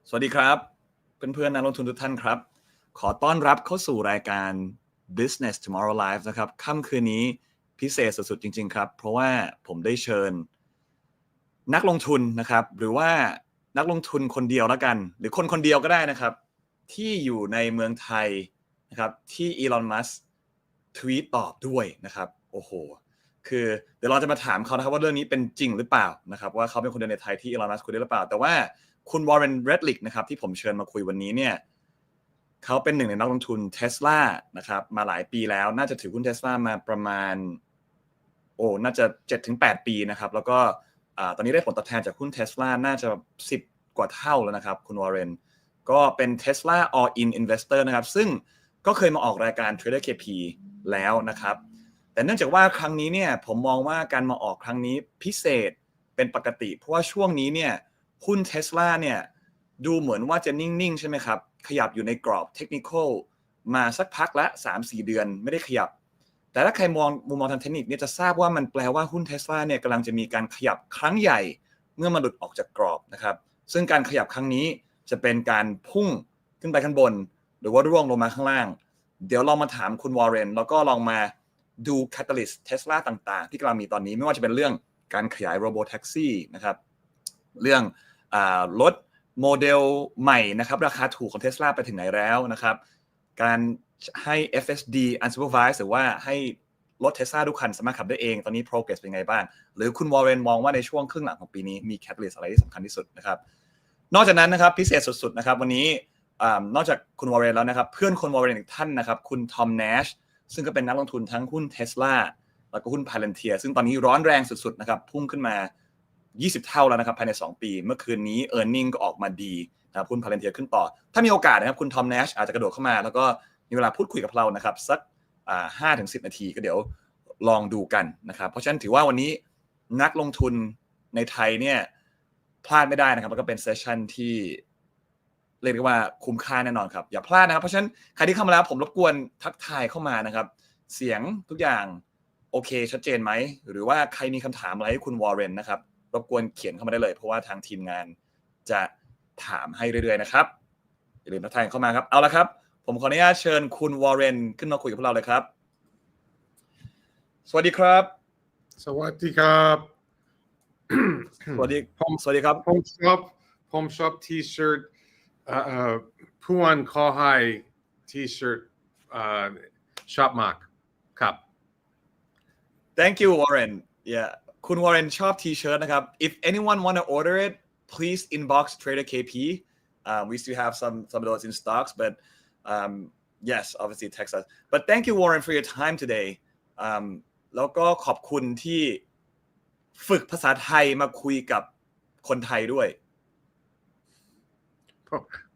สวัสดีครับเพื่อนๆนักลงทุนทุกท่านครับขอต้อนรับเข้าสู่รายการ Business Tomorrow Live นะครับค่ำคืนนี้พิเศษสุดๆจริงๆครับเพราะว่าผมได้เชิญนักลงทุนนะครับหรือว่านักลงทุนคนเดียวแล้วกันหรือคนเดียวก็ได้นะครับที่อยู่ในเมืองไทยนะครับที่อีลอนมัสก์ทวีตตอบด้วยนะครับโอ้โหคือเดี๋ยวเราจะมาถามเขานะครับว่าเรื่องนี้เป็นจริงหรือเปล่านะครับว่าเขาเป็นคนเดียวในไทยที่อีลอนมัสก์คุยได้หรือเปล่าแต่ว่าคุณ Warren Redlich นะครับที่ผมเชิญมาคุยวันนี้เนี่ยเขาเป็นหนึ่งในนักลงทุน Tesla นะครับมาหลายปีแล้วน่าจะถือหุ้น Tesla มาประมาณน่าจะ 7-8 ปีนะครับแล้วก็ตอนนี้ได้ผลตอบแทนจากหุ้น Tesla น่าจะ10 กว่าเท่าแล้วนะครับคุณ Warren ก็เป็น Tesla All In Investor นะครับซึ่งก็เคยมาออกรายการ Trader KP แล้วนะครับแต่เนื่องจากว่าครั้งนี้เนี่ยผมมองว่าการมาออกครั้งนี้พิเศษเป็นปกติเพราะว่าช่วงนี้เนี่ยหุ้น Tesla เนี่ยดูเหมือนว่าจะนิ่งๆใช่ไหมครับขยับอยู่ในกรอบเทคนิคอลมาสักพักละ 3-4 เดือนไม่ได้ขยับแต่ถ้าใครมองมุมมองทางเทคนิคเนี่ยจะทราบว่ามันแปลว่าหุ้น Tesla เนี่ยกำลังจะมีการขยับครั้งใหญ่เมื่อมันหลุดออกจากกรอบนะครับซึ่งการขยับครั้งนี้จะเป็นการพุ่งขึ้นไปข้างบนหรือว่าร่วงลงมาข้างล่างเดี๋ยวลองมาถามคุณวอร์เรนแล้วก็ลองมาดู Catalyst Tesla ต่างๆที่กำลังมีตอนนี้ไม่ว่าจะเป็นเรื่องการขยาย Robotaxi นะครับเรื่องรถโมเดลใหม่นะครับราคาถูกของ Tesla ไปถึงไหนแล้วนะครับการให้ FSD unsupervised หรือว่าให้รถ Tesla ทุกคันสามารถขับได้เองตอนนี้ progress เป็นไงบ้างหรือคุณวอร์เรนมองว่าในช่วงครึ่งหลังของปีนี้มี catalyst อะไรที่สำคัญที่สุดนะครับนอกจากนั้นนะครับพิเศษสุดๆนะครับวันนี้นอกจากคุณวอร์เรนแล้วนะครับเพื่อนคุณวอร์เรนอีกท่านนะครับคุณทอม Nash ซึ่งก็เป็นนักลงทุนทั้งหุ้น Tesla แล้วก็หุ้น Palantir ซึ่งตอนนี้ร้อนแรงสุดๆนะครับพุ่งขึ้นมา20 เท่าแล้วนะครับภายใน2ปีเมื่อคืนนี้ earning ก็ออกมาดีนะครับหุ้น Palantir ขึ้นต่อถ้ามีโอกาสนะครับคุณทอม Nash อาจจะกระโดดเข้ามาแล้วก็มีเวลาพูดคุยกับเรานะครับสัก5-10 นาทีก็เดี๋ยวลองดูกันนะครับเพราะฉะนั้นถือว่าวันนี้นักลงทุนในไทยเนี่ยพลาดไม่ได้นะครับแล้วก็เป็นเซสชั่นที่เรียกได้ว่าคุ้มค่าแน่นอนครับอย่าพลาดนะครับเพราะฉะนั้นใครที่เข้ามาแล้วผมรบกวนทักทายเข้ามานะครับเสียงทุกอย่างโอเคชัดเจนไหมหรือว่าใครมีคำถามอะไรให้คุณวอร์เรนนะครับรบกวนเขียนเข้ามาได้เลยเพราะว่าทางทีมงานจะถามให้เรื่อยๆนะครับอย่าลืมทักทายเข้ามาครับเอาละครับผมขออนุญาตเชิญคุณวอร์เรนขึ้นมาคุยกับพวกเราเลยครับสวัสดีครับสวัสดีครับสวัสดีครับผมชอบทีเชิ้ตผู้อันขอให้ทีเชิ้ตชอบมากครับ Thank you Warren yeah คุณ Warren ชอบ T-shirt นะครับ If anyone want to order it please inbox Trader KP we still have some of those in stocks but yes obviously text us but thank you Warren for your time today แล้วก็ขอบคุณที่ฝึกภาษาไทยมาคุยกับคนไทยด้วย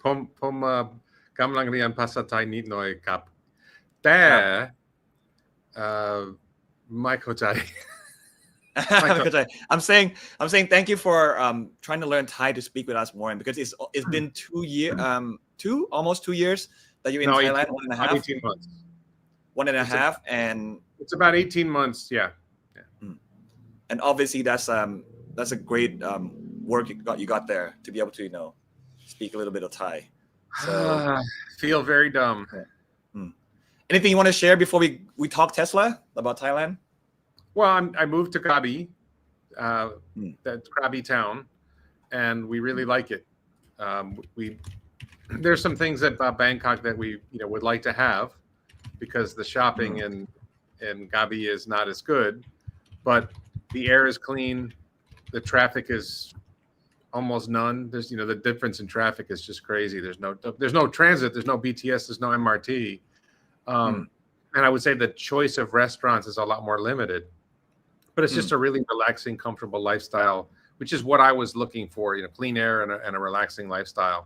ผมกำลังเรียนภาษาไทยนิดหน่อยครับแต่ไม่เข้าใจI'm saying thank you for trying to learn Thai to speak with us Warren because it's been 2 years almost 2 years that you're in Thailand 18 months 1.5 and it's about 18 months yeah and obviously that's a great work you got there to be able to speak a little bit of Thai so feel very dumb anything you want to share before we talk Tesla about Thailand well I moved to Krabi that's Krabi town and we really like it there's some things about Bangkok that we would like to have because the shopping in Krabi is not as good but the air is clean the traffic is almost none there's the difference in traffic is just crazy there's no transit there's no BTS there's no MRT and I would say the choice of restaurants is a lot more limited but it's just a really relaxing comfortable lifestyle which is what I was looking for clean air and a relaxing lifestyle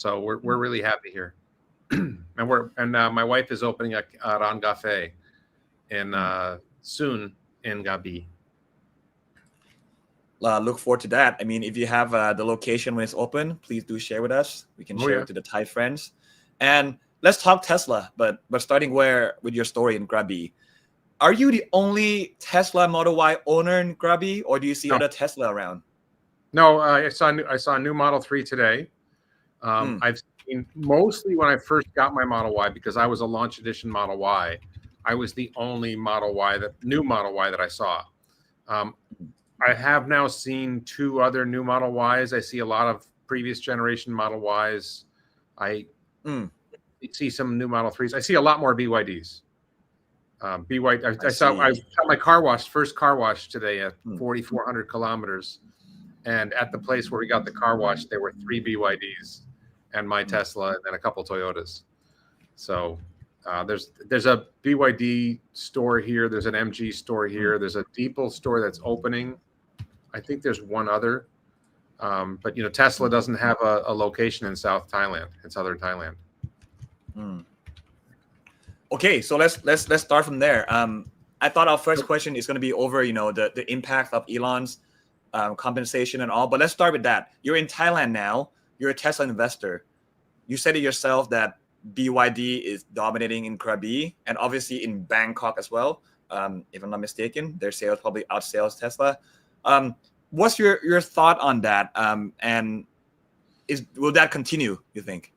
so we're really happy here and my wife is opening a Ran Cafe in soon in Krabi look forward to that. I mean, if you have the location when it's open, please do share with us. We can share it to the Thai friends. And let's talk Tesla, but starting with your story in Krabi. Are you the only Tesla Model Y owner in Krabi, or do you see other Tesla around? No, I saw a new Model 3 today. I've seen mostly when I first got my Model Y, because I was a launch edition Model Y, I was the only new Model Y that I saw. I have now seen 2 other new Model Ys. I see a lot of previous generation Model Ys. I see some new Model 3s. I see a lot more BYDs. I saw my first car wash today at 4,400 kilometers. And at the place where we got the car wash, there were 3 BYDs and my Tesla and then a couple Toyotas. So there's a BYD store here. There's an MG store here. There's a Deepal store that's opening. I think there's one other. But Tesla doesn't have a location in Southern Thailand. Okay, so let's start from there. I thought our first question is going to be over, the impact of Elon's compensation and all, but let's start with that. You're in Thailand now. You're a Tesla investor. You said it yourself that BYD is dominating in Krabi and obviously in Bangkok as well. If I'm not mistaken, their sales probably outsells Tesla. What's your thought on that? And will that continue, you think?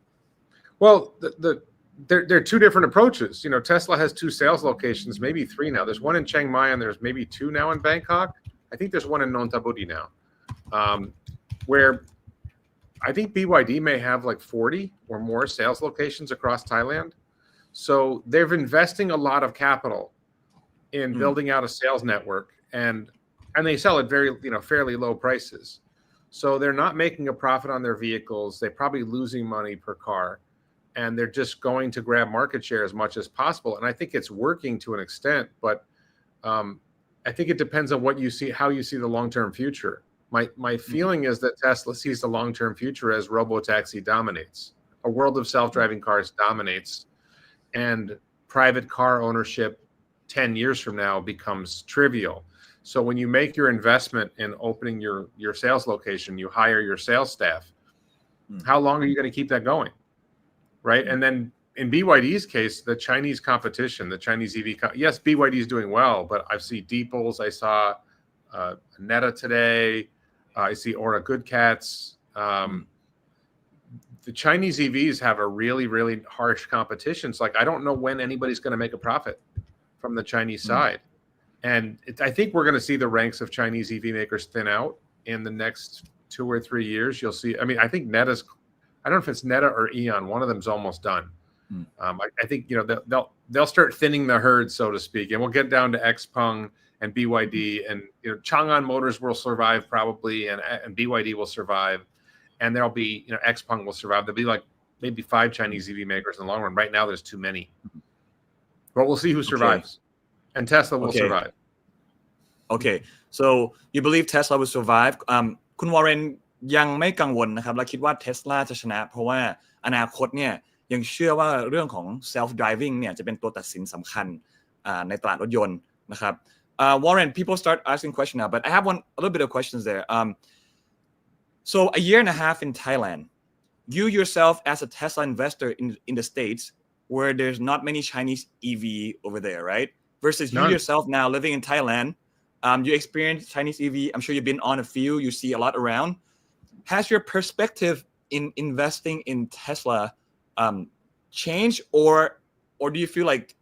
Well, there are 2 different approaches. Tesla has 2 sales locations, maybe 3 now. There's one in Chiang Mai and there's maybe 2 now in Bangkok. I think there's one in Nonthaburi now, where I think BYD may have like 40 or more sales locations across Thailand. So they're investing a lot of capital in building out a sales network, and they sell at very, fairly low prices. So they're not making a profit on their vehicles. They're probably losing money per car, and they're just going to grab market share as much as possible. And I think it's working to an extent, but I think it depends on how you see the long-term future. My feeling is that Tesla sees the long-term future as Robotaxi dominates. A world of self-driving cars dominates, and private car ownership 10 years from now becomes trivial. So when you make your investment in opening your sales location, you hire your sales staff. How long are you going to keep that going? Right? And then in BYD's case, the Chinese competition, the Chinese EV, yes, BYD is doing well, but I see Deepals, I saw Neta today, I see Aura Good Cats. The Chinese EVs have a really, really harsh competition. It's like, I don't know when anybody's going to make a profit from the Chinese side. And I think we're going to see the ranks of Chinese EV makers thin out in the next 2 or 3 years. You'll see, I think Neta's, I don't know if it's Neta or Eon, one of them's almost done. I think they'll start thinning the herd, so to speak, and we'll get down to Xpeng and BYD, and Chang'an Motors will survive probably, and BYD will survive, and there'll be Xpeng will survive. There'll be like maybe 5 Chinese EV makers in the long run. Right now, there's too many, but we'll see who survives, and Tesla will survive. Okay, so you believe Tesla will survive? คุณ Warren ยังไม่กังวลนะครับและคิดว่า Tesla จะชนะเพราะว่าอนาคตเนี่ยยังเชื่อว่าเรื่องของ self driving เนี่ยจะเป็นตัวตัดสินสำคัญในตลาดรถยนต์นะครับ Warren, people start asking questions now, but I have a little bit of questions there. So a year and a half in Thailand, you yourself as a Tesla investor in the States, where there's not many Chinese EV over there, right? Versus you yourself now living in Thailand, you experience Chinese EV. I'm sure you've been on a few. You see a lot around. Has your perspective in investing in Tesla changed, or do you feel like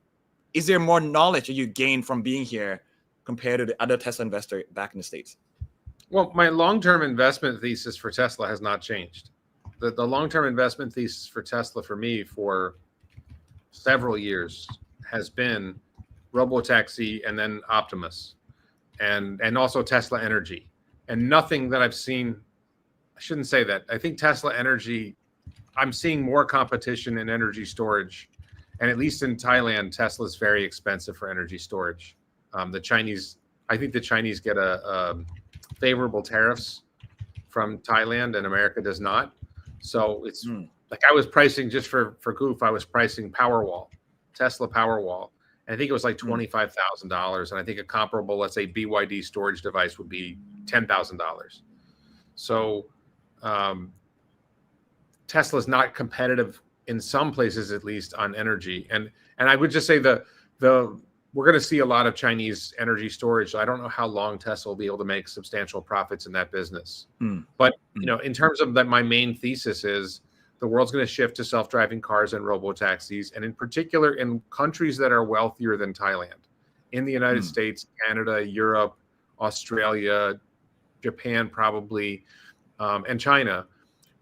is there more knowledge that you gain from being here compared to the other Tesla investor back in the States? Well, my long-term investment thesis for Tesla has not changed. The long-term investment thesis for Tesla for me for several years has been Robotaxi and then Optimus and also Tesla Energy. And nothing that I've seen, I shouldn't say that. I think Tesla Energy, I'm seeing more competition in energy storage. And at least in Thailand, Tesla is very expensive for energy storage. I think the Chinese get a favorable tariffs from Thailand and America does not. So it's like I was pricing, just for goof, I was pricing Powerwall, Tesla Powerwall. And I think it was like $25,000. And I think a comparable, let's say BYD storage device would be $10,000. So Tesla is not competitive in some places, at least on energy. And I would just say we're going to see a lot of Chinese energy storage. So I don't know how long Tesla will be able to make substantial profits in that business. But in terms of that, my main thesis is the world's going to shift to self-driving cars and robotaxis, and in particular in countries that are wealthier than Thailand, in the United States, Canada, Europe, Australia, Japan probably, and China.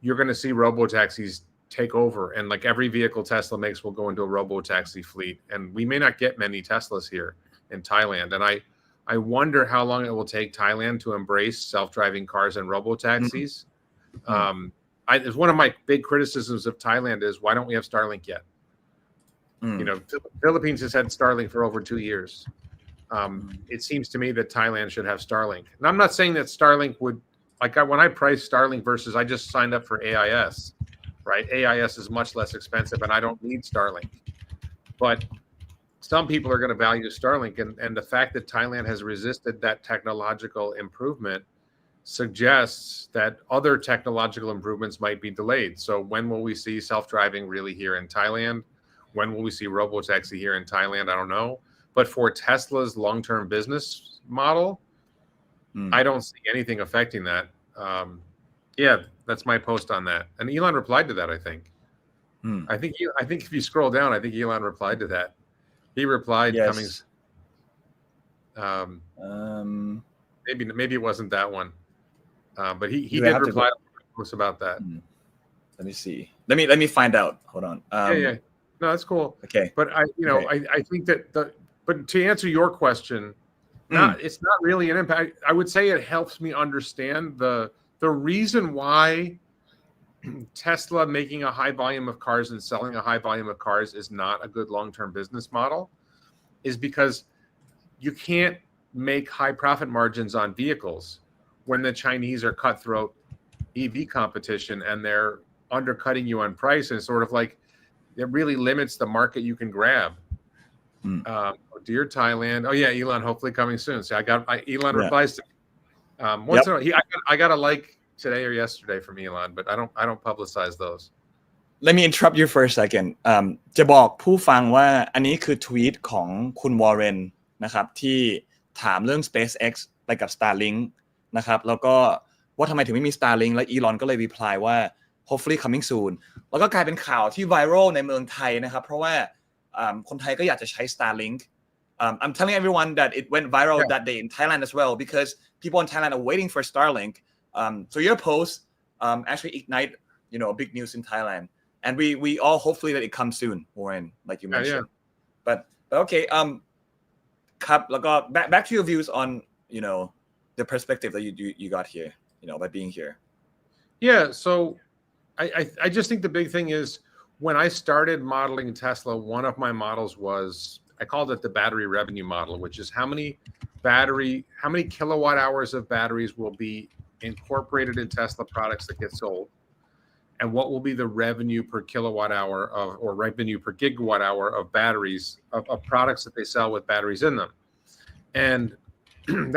You're going to see robotaxis take over, and like every vehicle Tesla makes will go into a robotaxi fleet, and we may not get many Teslas here in Thailand. And I wonder how long it will take Thailand to embrace self-driving cars and robotaxis. It's one of my big criticisms of Thailand is why don't we have Starlink yet? You know, Philippines has had Starlink for over 2 years. It seems to me that Thailand should have Starlink. And I'm not saying that Starlink would, like when I price Starlink versus I just signed up for AIS, right? AIS is much less expensive and I don't need Starlink. But some people are going to value Starlink, and the fact that Thailand has resisted that technological improvement suggests that other technological improvements might be delayed. So when will we see self-driving really here in Thailand? When will we see robotaxi here in Thailand? I don't know. But for Tesla's long-term business model, I don't see anything affecting that. Yeah, that's my post on that. And Elon replied to that, I think. I think if you scroll down, I think Elon replied to that. He replied, Yes. coming. Maybe it wasn't that one. But he did reply to the post about that. Let me see. Let me find out. Hold on. Yeah. No, that's cool. Okay. But I think that but to answer your question, it's not really an impact. I would say it helps me understand the reason why Tesla making a high volume of cars and selling a high volume of cars is not a good long-term business model, is because you can't make high profit margins on vehicles when the Chinese are cutthroat EV competition and they're undercutting you on price, and sort of like it really limits the market you can grab. Dear Thailand. Oh yeah, Elon, hopefully coming soon. So Elon replies to once in a while. I got a like today or yesterday from Elon, but I don't publicize those. Let me interrupt you for a second. จะบอกผู้ฟังว่าอันนี้คือทวีตของคุณวอร์เรนนะครับที่ถามเรื่อง SpaceX ไปกับ Starlink นะครับแล้วก็ว่าทำไมถึงไม่มี Starlink และอีลอนก็เลย reply ว่า hopefully coming soon แล้วก็กลายเป็นข่าวที่ viral ในเมืองไทยนะครับเพราะว่าคนไทยก็อยากจะใช้ Starlink. I'm telling everyone that it went viral that day in Thailand as well because people in Thailand are waiting for Starlink. So your post actually ignite, a big news in Thailand, and we all hopefully that it comes soon, Warren, like you mentioned. But okay, ครับแล้วก็ back to your views on, the perspective that you got here, by being here. Yeah, so I just think the big thing is when I started modeling Tesla, one of my models was, I called it the battery revenue model, which is how many kilowatt hours of batteries will be incorporated in Tesla products that get sold, and what will be the revenue per kilowatt hour or revenue per gigawatt hour of batteries of products that they sell with batteries in them. And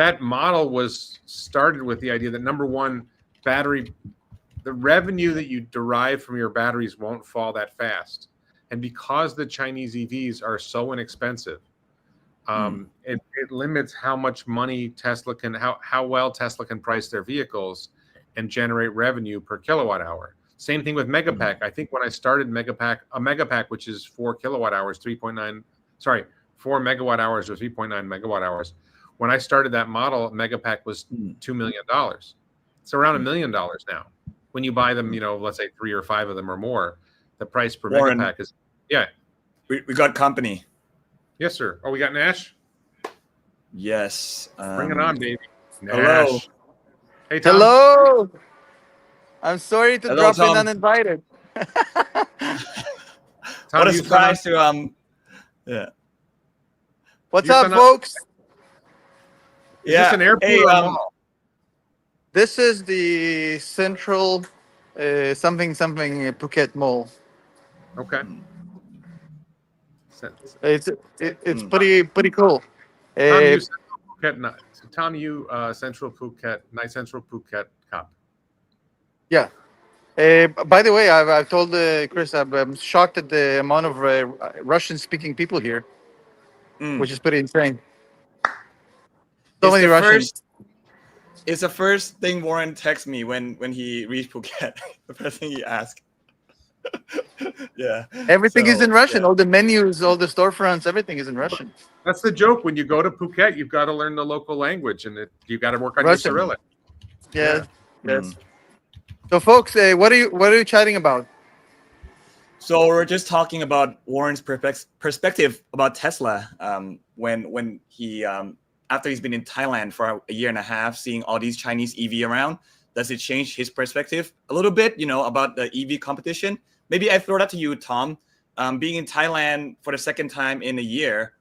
that model was started with the idea that number one, the revenue that you derive from your batteries won't fall that fast. And because the Chinese EVs are so inexpensive, it limits how much money Tesla can, how well Tesla can price their vehicles and generate revenue per kilowatt hour. Same thing with Megapack. I think when I started a Megapack, which is 4 kilowatt hours, 4 megawatt hours or 3.9 megawatt hours. When I started that model, Megapack was $2 million. It's around $1 million now. When you buy them, let's say 3 or 5 of them or more, the price per Warren, Megapack is, we got company. Yes, sir. Oh, we got Nash? Yes. Bring it on, baby. Nash. Hello. Hey, Tom. Hello. I'm sorry to Hello, drop Tom. in uninvited. Tom, What a surprise to yeah. What's You up, sent up- folks? Is this an airport Hey, or a mall? This is the central something Phuket Mall. Okay. It's pretty cool. Tom, you Central Phuket, nice Central Phuket Cup. Yeah. By the way, I've told Chris, I'm shocked at the amount of Russian-speaking people here, which is pretty insane. So many Russians. It's the first thing Warren texted me when he reached Phuket. The first thing he asked. Yeah. Everything is So, in Russian. yeah. All the menus, all the storefronts, everything is in Russian. That's the joke. When you go to Phuket, you've got to learn the local language, and you got to work on Russian. your Cyrillic. Yes. Yes. Mm. So, folks, what are you chatting about? So we're just talking about Warren's perspective about Tesla. When he after he's been in Thailand for a year and a half, seeing all these Chinese EV around, does it change his perspective a little bit? About the EV competition. Maybe I throw that to you, Tom. Being in Thailand for the second time in a year,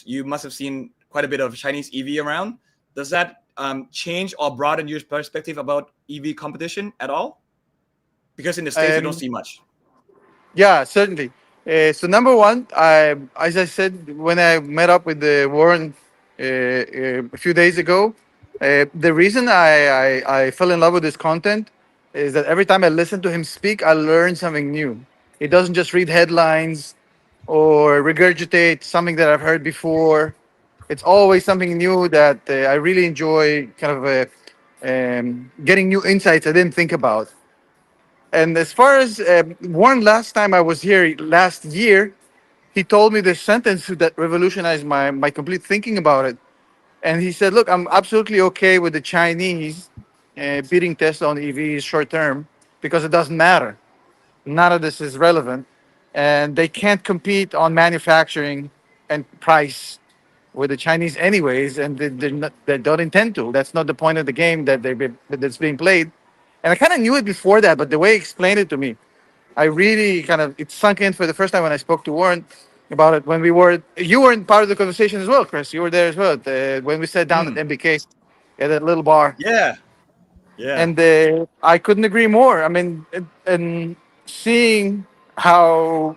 you must have seen quite a bit of Chinese EV around. Does that change or broaden your perspective about EV competition at all? Because in the States, you don't see much. Yeah, certainly. So number one, as I said, when I met up with Warren a few days ago, the reason I fell in love with his content is that every time I listen to him speak, I learn something new. He doesn't just read headlines or regurgitate something that I've heard before. It's always something new that I really enjoy, kind of getting new insights I didn't think about. And as far as Warren, last time I was here last year, he told me this sentence that revolutionized my complete thinking about it. And he said, "Look, I'm absolutely okay with the Chinese beating Tesla on EVs short term because it doesn't matter. None of this is relevant, and they can't compete on manufacturing and price with the Chinese anyways, and they don't intend to. That's not the point of the game that's being played." And I kind of knew it before that, but the way he explained it to me, I really it sunk in for the first time when I spoke to Warren about it. You weren't part of the conversation as well, Chris. You were there as well when we sat down at MBK at that little bar. Yeah. And I couldn't agree more. I mean, and seeing how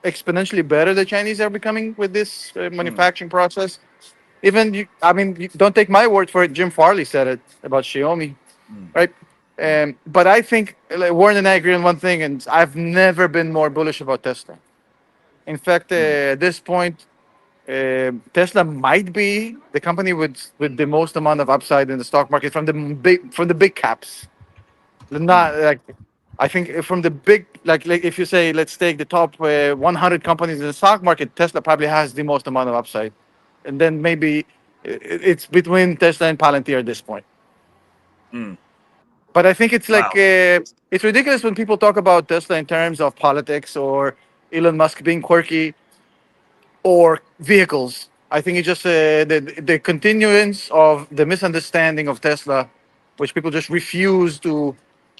exponentially better the Chinese are becoming with this manufacturing process. Even you don't take my word for it. Jim Farley said it about Xiaomi, right? But I think Warren and I agree on one thing, and I've never been more bullish about Tesla. In fact, at this point, Tesla might be the company with the most amount of upside in the stock market from the big caps. Not like I think from the big like if you say let's take the top 100 companies in the stock market, Tesla probably has the most amount of upside, and then maybe it's between Tesla and Palantir at this point. But I think it's like it's ridiculous when people talk about Tesla in terms of politics or Elon Musk being quirky or vehicles. I think it's just the continuance of the misunderstanding of Tesla, which people just refuse to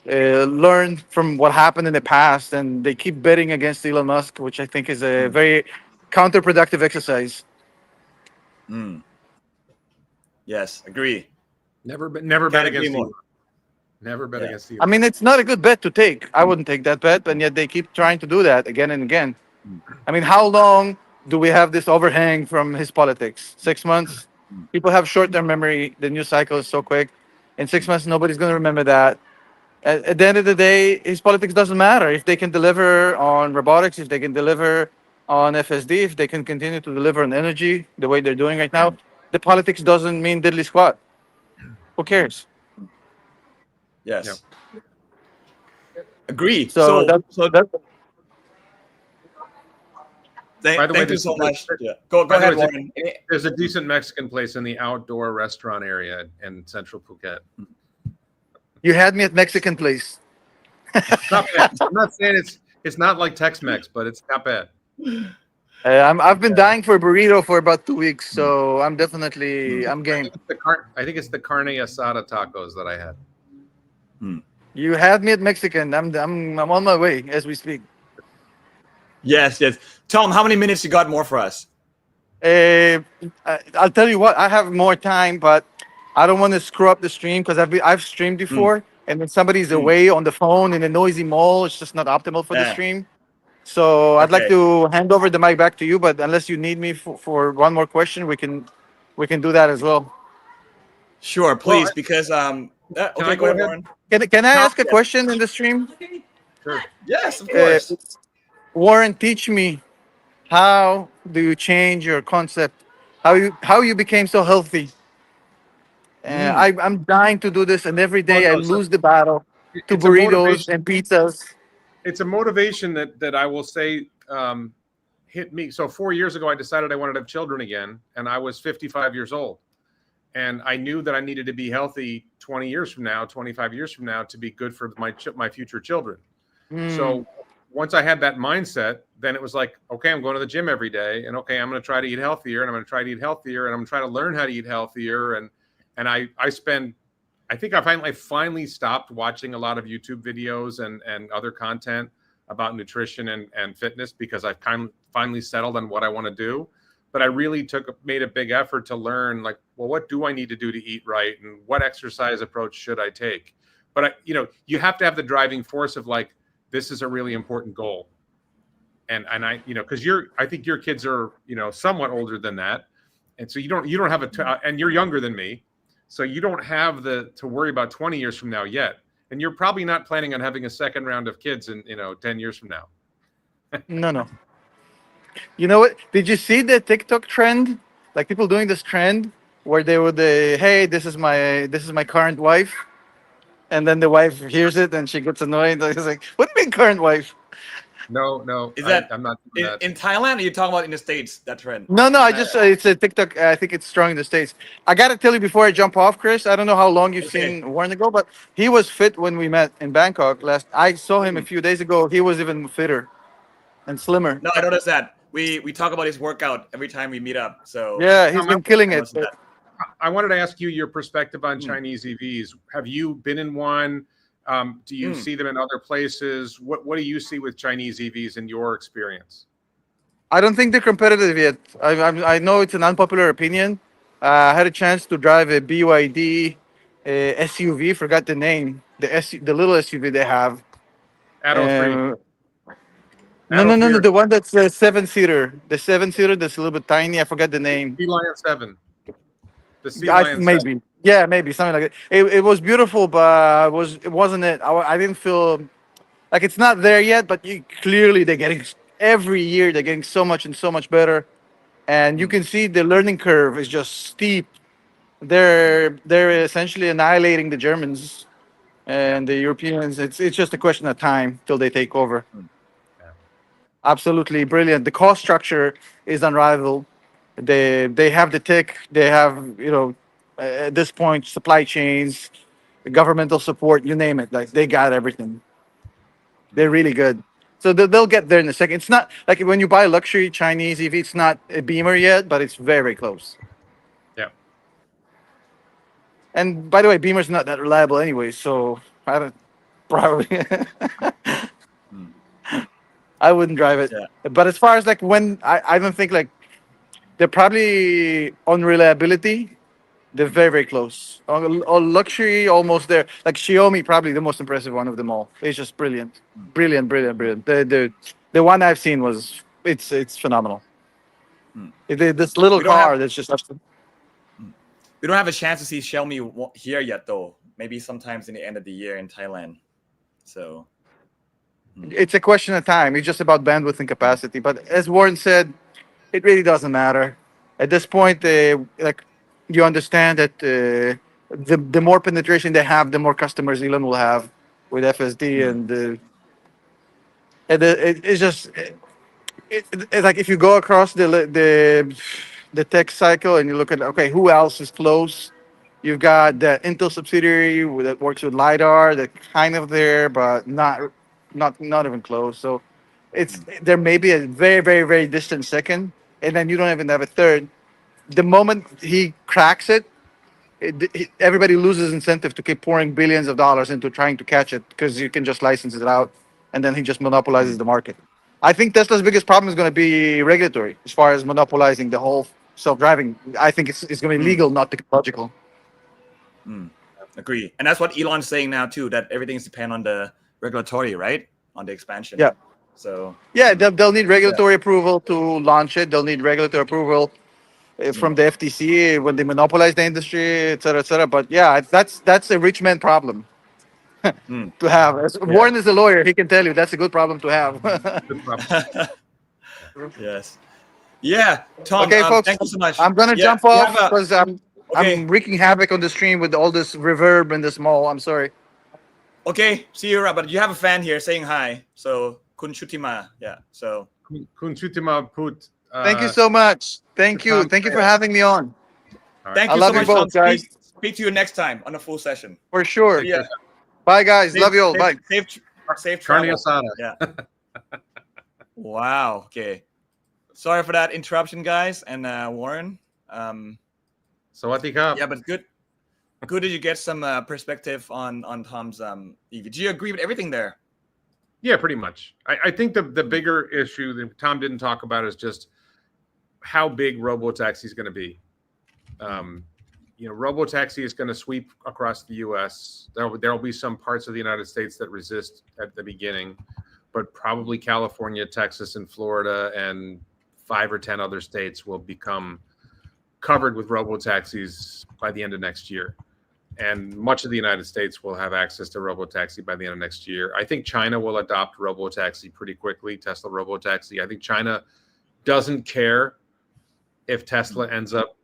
learn from what happened in the past, and they keep betting against Elon Musk, which I think is a very counterproductive exercise. Yes, agree. Never bet Can't against agree more. Elon. Never bet against Elon. I mean, it's not a good bet to take. I wouldn't take that bet, and yet they keep trying to do that again and again. I mean, how long do we have this overhang from his politics? 6 months? People have short-term memory. The news cycle is so quick. In 6 months, nobody's going to remember that. At the end of the day, his politics doesn't matter. If they can deliver on robotics, if they can deliver on FSD, if they can continue to deliver on energy the way they're doing right now, the politics doesn't mean diddly squat. Who cares? Yes. Agree. So Thank By the way, you so much. Yeah. Go by the ahead, way, Warren. There's a decent Mexican place in the outdoor restaurant area in central Phuket. You had me at Mexican place. It's not bad. I'm not saying it's not like Tex-Mex, but it's not bad. I've been dying for a burrito for about 2 weeks, so I'm definitely I'm game. I think it's the carne asada tacos that I had. You had me at Mexican. I'm on my way as we speak. Yes. Tom, how many minutes you got more for us? I'll tell you what. I have more time, but I don't want to screw up the stream because I've streamed before, and when somebody's away on the phone in a noisy mall, it's just not optimal for the stream. So I'd like to hand over the mic back to you, but unless you need me for one more question, we can do that as well. Sure, please, because okay, go ahead, Warren. Can I ask a question in the stream? Sure. Yes, of course. Warren, teach me, how do you change your concept? How you became so healthy? I'm dying to do this, and every day I lose the battle to burritos and pizzas. it's a motivation that I will say hit me. So 4 years ago, I decided I wanted to have children again, and I was 55 years old. And I knew that I needed to be healthy 20 years from now, 25 years from now, to be good for my future children. So once I had that mindset, then it was like, okay, I'm going to the gym every day, and okay, I'm going to try to eat healthier, and I'm going to try to eat healthier, and I'm trying to learn how to eat healthier. And I think I finally stopped watching a lot of YouTube videos and other content about nutrition and fitness, because I've finally settled on what I want to do. But I really made a big effort to learn, like, well, what do I need to do to eat right, and what exercise approach should I take? But you have to have the driving force of like, this is a really important goal. And I, because I think your kids are, somewhat older than that, and so you don't have and you're younger than me, so you don't have to worry about 20 years from now yet, and you're probably not planning on having a second round of kids in 10 years from now. No. You know what? Did you see the TikTok trend? Like people doing this trend where they would, hey, this is my current wife, and then the wife hears it and she gets annoyed. It's like, what do you mean current wife? No. Is that I'm not doing that. in Thailand? Or are you talking about in the States? That trend? No. It's a TikTok. I think it's strong in the States. I gotta tell you before I jump off, Chris. I don't know how long you've seen Warren ago, but he was fit when we met in Bangkok last. I saw him a few days ago. He was even fitter and slimmer. No, I noticed that. We talk about his workout every time we meet up. So yeah, he's been killing it. I wanted to ask you your perspective on Chinese EVs. Have you been in one? Do you see them in other places? What do you see with Chinese EVs in your experience? I don't think they're competitive yet. I know it's an unpopular opinion. I had a chance to drive a BYD SUV. Forgot the name. The little SUV they have. Adult-free. No. The one that's the 7-seater. The 7-seater that's a little bit tiny. I forgot the name. Sea Lion 7. The Sea Lion maybe. 7. Yeah, maybe something like that. It was beautiful, but it wasn't it. I didn't feel like it's not there yet. But clearly they're getting every year. They're getting so much and so much better, and you can see the learning curve is just steep. They're essentially annihilating the Germans and the Europeans. It's just a question of time till they take over. Absolutely brilliant. The cost structure is unrivaled. They have the tech. They have at this point supply chains, governmental support, you name it. Like they got everything. They're really good. So they'll get there in a second. It's not like when you buy a luxury Chinese EV. It's not a Beamer yet, but it's very, very close. Yeah. And by the way, Beamer's not that reliable anyway. So I don't probably. I wouldn't drive it. Yeah. But as far as like when I don't think like they're probably on reliability, they're very, very close. On luxury, almost there. Like Xiaomi, probably the most impressive one of them all. It's just brilliant. Brilliant. The one I've seen was it's phenomenal. This little car that's just we don't have a chance to see Xiaomi here yet though. Maybe sometimes in the end of the year in Thailand. So it's a question of time. It's just about bandwidth and capacity. But as Warren said, it really doesn't matter. At this point, like you understand that the more penetration they have, the more customers Elon will have with FSD, and it's just it's like if you go across the tech cycle and you look at who else is close. You've got the Intel subsidiary that works with LiDAR, that kind of there, but not even close. So there may be a very, very, very distant second, and then you don't even have a third. The moment he cracks it, everybody loses incentive to keep pouring billions of dollars into trying to catch it, because you can just license it out, and then he just monopolizes the market. I think Tesla's biggest problem is going to be regulatory, as far as monopolizing the whole self-driving. I think it's going to be legal, not technological. Agree. And that's what Elon's saying now too, that everything's depend on the regulatory, right? On the expansion. Yeah. So yeah, they'll need regulatory approval to launch it. They'll need regulatory approval from the FTC when they monopolize the industry, et cetera, et cetera. But yeah, that's a rich man problem to have. Warren is a lawyer. He can tell you that's a good problem to have. Good problem. Yes. Yeah. Tom, okay, folks, thank you so much. I'm going to jump off because I'm wreaking havoc on the stream with all this reverb and this mall. I'm sorry. Okay, see you around. But you have a fan here saying hi. So Kun Chutima, yeah. So Kun Chutima Put. Thank you so much. Thank you. Thank you for having me on. thank I you love so you much, both, Tom. guys. Speak to you next time on a full session. For sure. Yeah. Bye, guys. Love you all. Bye. Safe Carne travel. asada. Yeah. Wow. Okay. Sorry for that interruption, guys. And Warren. Sawadee krap. Yeah, but good. Good that you get some perspective on Tom's EV. Do you agree with everything there? Yeah, pretty much. I think the bigger issue that Tom didn't talk about is just how big Robotaxi is going to be. Robotaxi is going to sweep across the U.S. There will be some parts of the United States that resist at the beginning, but probably California, Texas, and Florida, and 5 or 10 other states will become covered with Robotaxis by the end of next year. And much of the United States will have access to Robotaxi by the end of next year. I think China will adopt Robotaxi pretty quickly, Tesla Robotaxi. I think China doesn't care if Tesla ends up,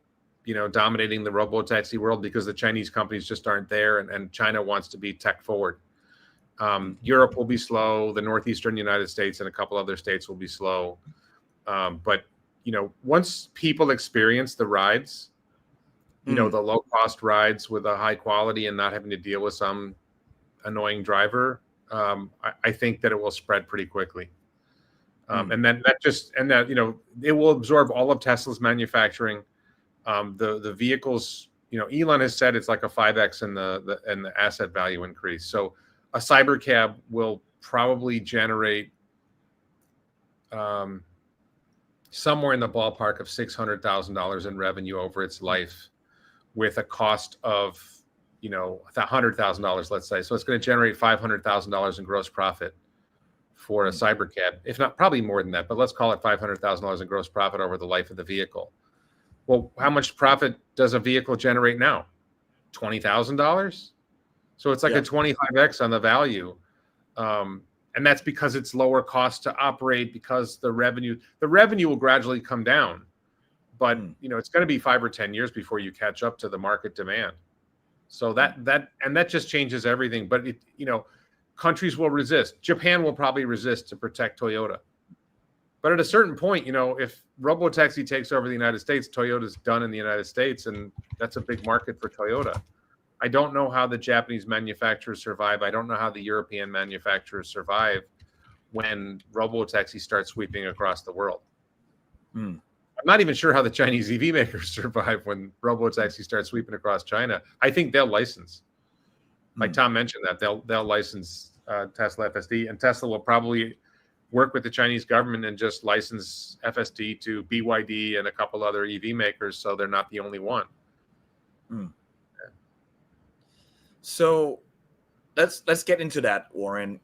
dominating the Robotaxi world because the Chinese companies just aren't there, and China wants to be tech forward. Europe will be slow. The northeastern United States and a couple other states will be slow. But once people experience the rides, the low cost rides with a high quality and not having to deal with some annoying driver, I think that it will spread pretty quickly. And then it will absorb all of Tesla's manufacturing. The vehicles, Elon has said it's like a 5x in the asset value increase. So a Cybercab will probably generate somewhere in the ballpark of $600,000 in revenue over its life, with a cost of $100,000, let's say. So it's going to generate $500,000 in gross profit for a Cybercab, if not probably more than that, but let's call it $500,000 in gross profit over the life of the vehicle. Well, how much profit does a vehicle generate now? $20,000. So it's like a 25x on the value. And that's because it's lower cost to operate, because the revenue will gradually come down. But it's going to be 5 or 10 years before you catch up to the market demand. So that just changes everything. But countries will resist. Japan will probably resist to protect Toyota. But at a certain point, if Robotaxi takes over the United States, Toyota's done in the United States, and that's a big market for Toyota. I don't know how the Japanese manufacturers survive. I don't know how the European manufacturers survive when Robotaxi starts sweeping across the world. I'm not even sure how the Chinese EV makers survive when Robotaxi starts sweeping across China. I think they'll license. Like Tom mentioned, that they'll license Tesla FSD, and Tesla will probably work with the Chinese government and just license FSD to BYD and a couple other EV makers, so they're not the only one. So let's get into that, Warren,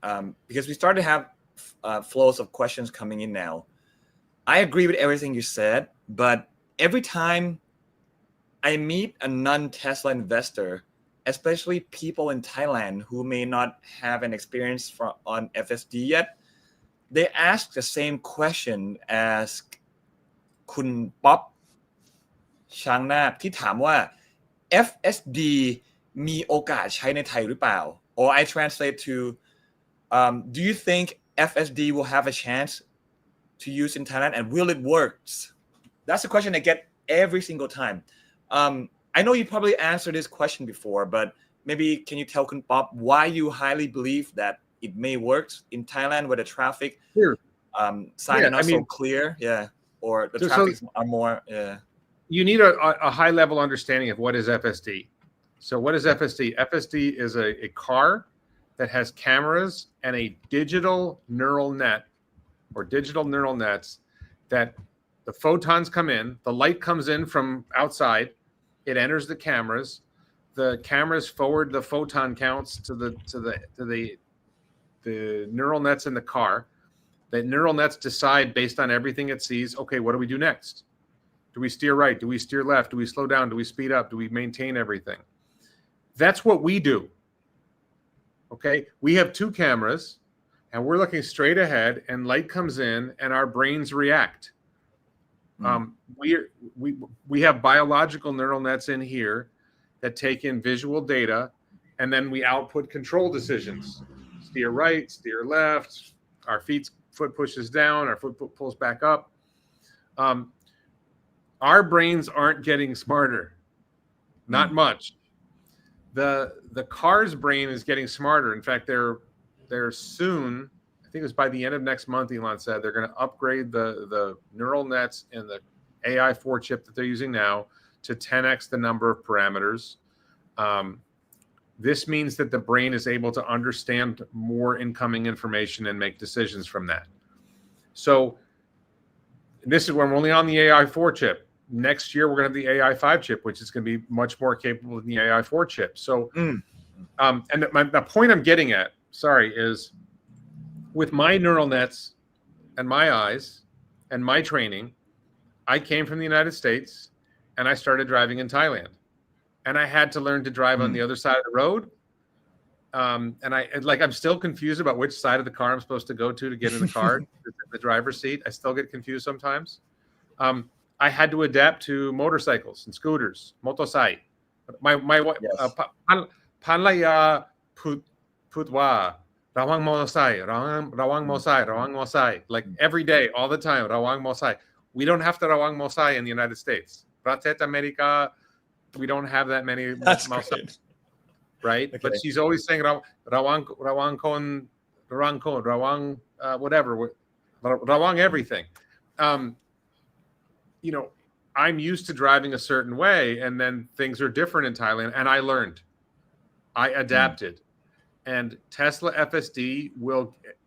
because we started to have flows of questions coming in now. I agree with everything you said, but every time I meet a non-Tesla investor, especially people in Thailand who may not have an experience on FSD yet, they ask the same question as Kun Pop Changnath ที่ถามว่า FSD มีโอกาสใช้ในไทยหรือเปล่า or I translate to do you think FSD will have a chance to use in Thailand, and will it work? That's the question I get every single time. I know you probably answered this question before, but maybe can you tell Kun Pop why you highly believe that it may work in Thailand where the traffic signs are not so clear, or the traffic are more. You need a high level understanding of what is FSD. So what is FSD? FSD is a car that has cameras and a digital neural net, or digital neural nets, that the photons come in, the light comes in from outside, it enters the cameras forward the photon counts to the neural nets in the car. The neural nets decide based on everything it sees, okay, what do we do next? Do we steer right? Do we steer left? Do we slow down? Do we speed up? Do we maintain everything? That's what we do. Okay, we have 2 cameras, and we're looking straight ahead, and light comes in, and our brains react. We have biological neural nets in here that take in visual data and then we output control decisions. Steer right, steer left, our foot pushes down, our foot pulls back up. Our brains aren't getting smarter, not much. The car's brain is getting smarter. In fact, they're soon, I think it was by the end of next month, Elon said, they're going to upgrade the neural nets in the AI4 chip that they're using now to 10x the number of parameters. This means that the brain is able to understand more incoming information and make decisions from that. So this is when we're only on the AI4 chip. Next year, we're going to have the AI5 chip, which is going to be much more capable than the AI4 chip. So, and the point I'm getting at, is with my neural nets and my eyes and my training, I came from the United States and I started driving in Thailand. And I had to learn to drive on the other side of the road. And I'm still confused about which side of the car I'm supposed to go to get in the car, the driver's seat. I still get confused sometimes. I had to adapt to motorcycles and scooters, motosai. My wife, Panlaya Putwa, Rawang Mosai, Rawang Mosai, Rawang Mosai. Like every day, all the time, Rawang Mosai. We don't have to Rawang Mosai in the United States. Pratet America, we don't have that many Mosai. Right? Okay. But she's always saying Rawang Kon, Rawang whatever, Rawang everything. You know, I'm used to driving a certain way, and then things are different in Thailand, and I learned. I adapted. And Tesla FSD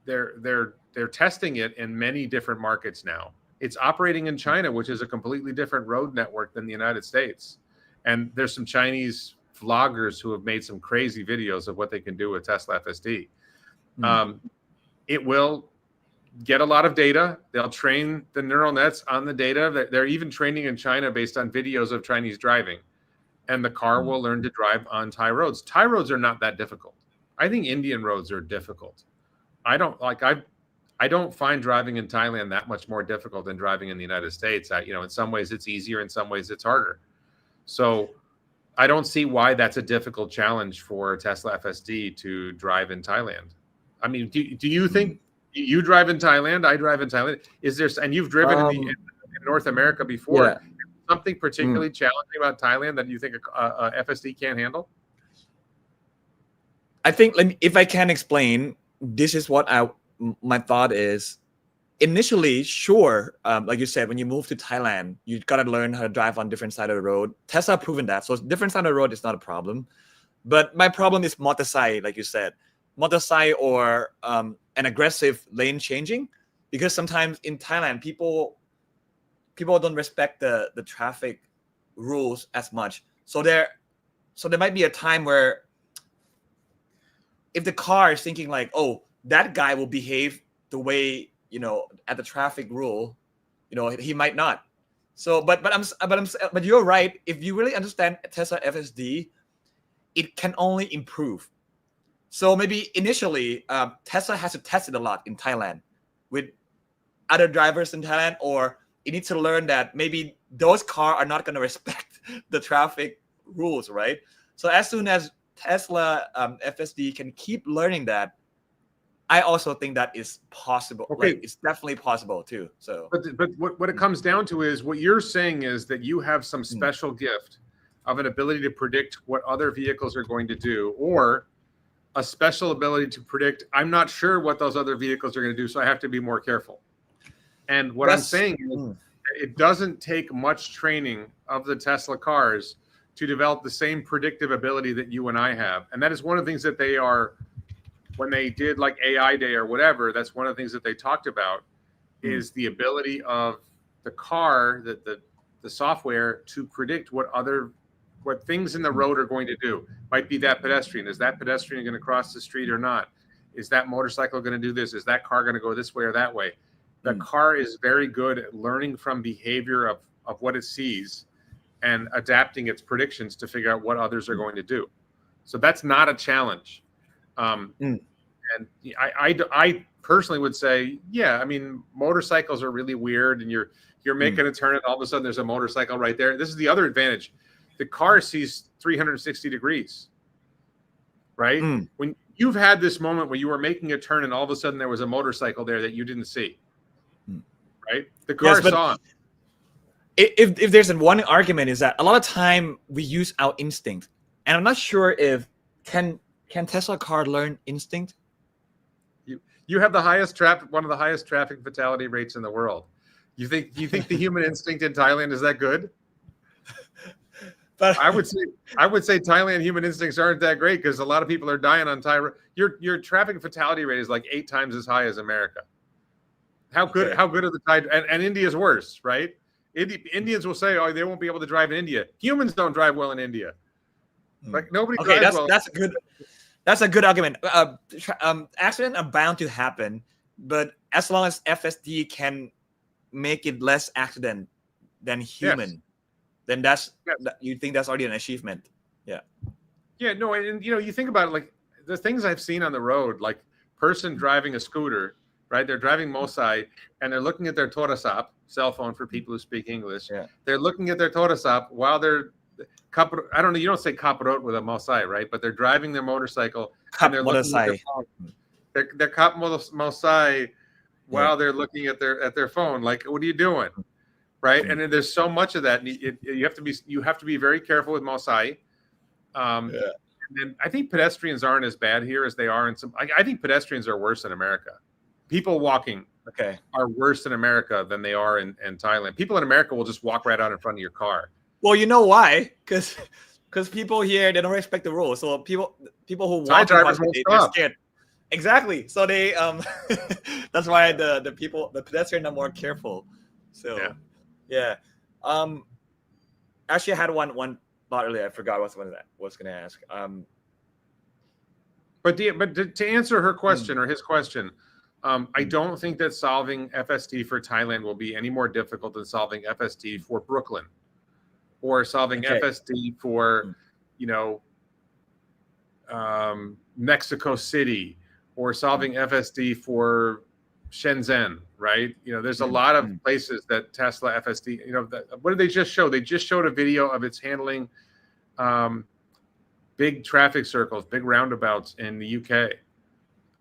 they're testing it in many different markets now. It's operating in China, which is a completely different road network than the United States. And there's some Chinese vloggers who have made some crazy videos of what they can do with Tesla FSD. It will get a lot of data. They'll train the neural nets on the data. They're even training in China based on videos of Chinese driving. And the car will learn to drive on Thai roads. Thai roads are not that difficult. I think Indian roads are difficult. I don't find driving in Thailand that much more difficult than driving in the United States. In some ways it's easier, in some ways it's harder. So I don't see why that's a difficult challenge for Tesla FSD to drive in Thailand. I mean, do you think you drive in Thailand? I drive in Thailand. Is there, and you've driven in North America before, something particularly challenging about Thailand that you think a FSD can't handle? I think, if I can explain, this is what my thought is. Initially, sure, like you said, when you move to Thailand, you gotta learn how to drive on different side of the road. Tesla proven that, so different side of the road is not a problem. But my problem is motorcycle, like you said, motorcycle or an aggressive lane changing, because sometimes in Thailand, people don't respect the traffic rules as much. So there might be a time where if the car is thinking like, oh, that guy will behave the way, at the traffic rule, he might not. So, but you're right. If you really understand Tesla FSD, it can only improve. So maybe initially, Tesla has to test it a lot in Thailand with other drivers in Thailand, or you need to learn that maybe those cars are not going to respect the traffic rules, right? So as soon as Tesla FSD can keep learning that, I also think that is possible. Okay. Like, it's definitely possible too. So, but what it comes down to is, what you're saying is that you have some special gift of an ability to predict what other vehicles are going to do, or a special ability to predict, I'm not sure what those other vehicles are going to do, so I have to be more careful. And what I'm saying is, it doesn't take much training of the Tesla cars to develop the same predictive ability that you and I have. And that is one of the things that they are, when they did like AI Day or whatever, that's one of the things that they talked about, is the ability of the car, the software, to predict what things in the road are going to do. Might be that pedestrian. Is that pedestrian going to cross the street or not? Is that motorcycle going to do this? Is that car going to go this way or that way? The car is very good at learning from behavior of what it sees and adapting its predictions to figure out what others are going to do. So that's not a challenge. And I personally would say, I mean, motorcycles are really weird, and you're making a turn and all of a sudden there's a motorcycle right there. This is the other advantage. The car sees 360 degrees. right? Mm. When you've had this moment where you were making a turn and all of a sudden there was a motorcycle there that you didn't see, right? The car Yes, but saw him. if there's one argument is that a lot of time we use our instinct, and I'm not sure if can Tesla car learn instinct. You have one of the highest traffic fatality rates in the world. You think the human instinct in Thailand is that good? But I would say Thailand human instincts aren't that great because a lot of people are dying on Thai. Your traffic fatality rate is like 8 times as high as America. How good are the Thai and India's worse, right? Indians will say, oh, they won't be able to drive in India. Humans don't drive well in India. Like nobody drives well. That's a good argument. Accidents are bound to happen, but as long as FSD can make it less accident than human, then you think that's already an achievement. Yeah. Yeah, no, and you think about it, like the things I've seen on the road, like person driving a scooter, right? They're driving Mosai and they're looking at their torasap, cell phone for people who speak English. Yeah. They're looking at their torasap while they're I don't know, you don't say kaparot with a Mosai, right? But they're driving their motorcycle and they're looking at their phone. They're kap Mosai while they're looking at their phone. Like, what are you doing? Right? And then there's so much of that. And you have to be very careful with Mosai. And then I think pedestrians aren't as bad here as they are in some. I think pedestrians are worse in America. People walking are worse in America than they are in Thailand. People in America will just walk right out in front of your car. Well, you know why? Because people here, they don't respect the rules. So people who Thai walk drivers won't they're stop. scared. Exactly. So they that's why the pedestrians are more careful. So yeah. Actually, I had one thought earlier. I forgot what I was going to ask. But to answer her question or his question, I don't think that solving FSD for Thailand will be any more difficult than solving FSD for Brooklyn or solving FSD for, Mexico City or solving FSD for Shenzhen, right? There's a lot of places that Tesla FSD, what did they just show? They just showed a video of it's handling big traffic circles, big roundabouts in the UK,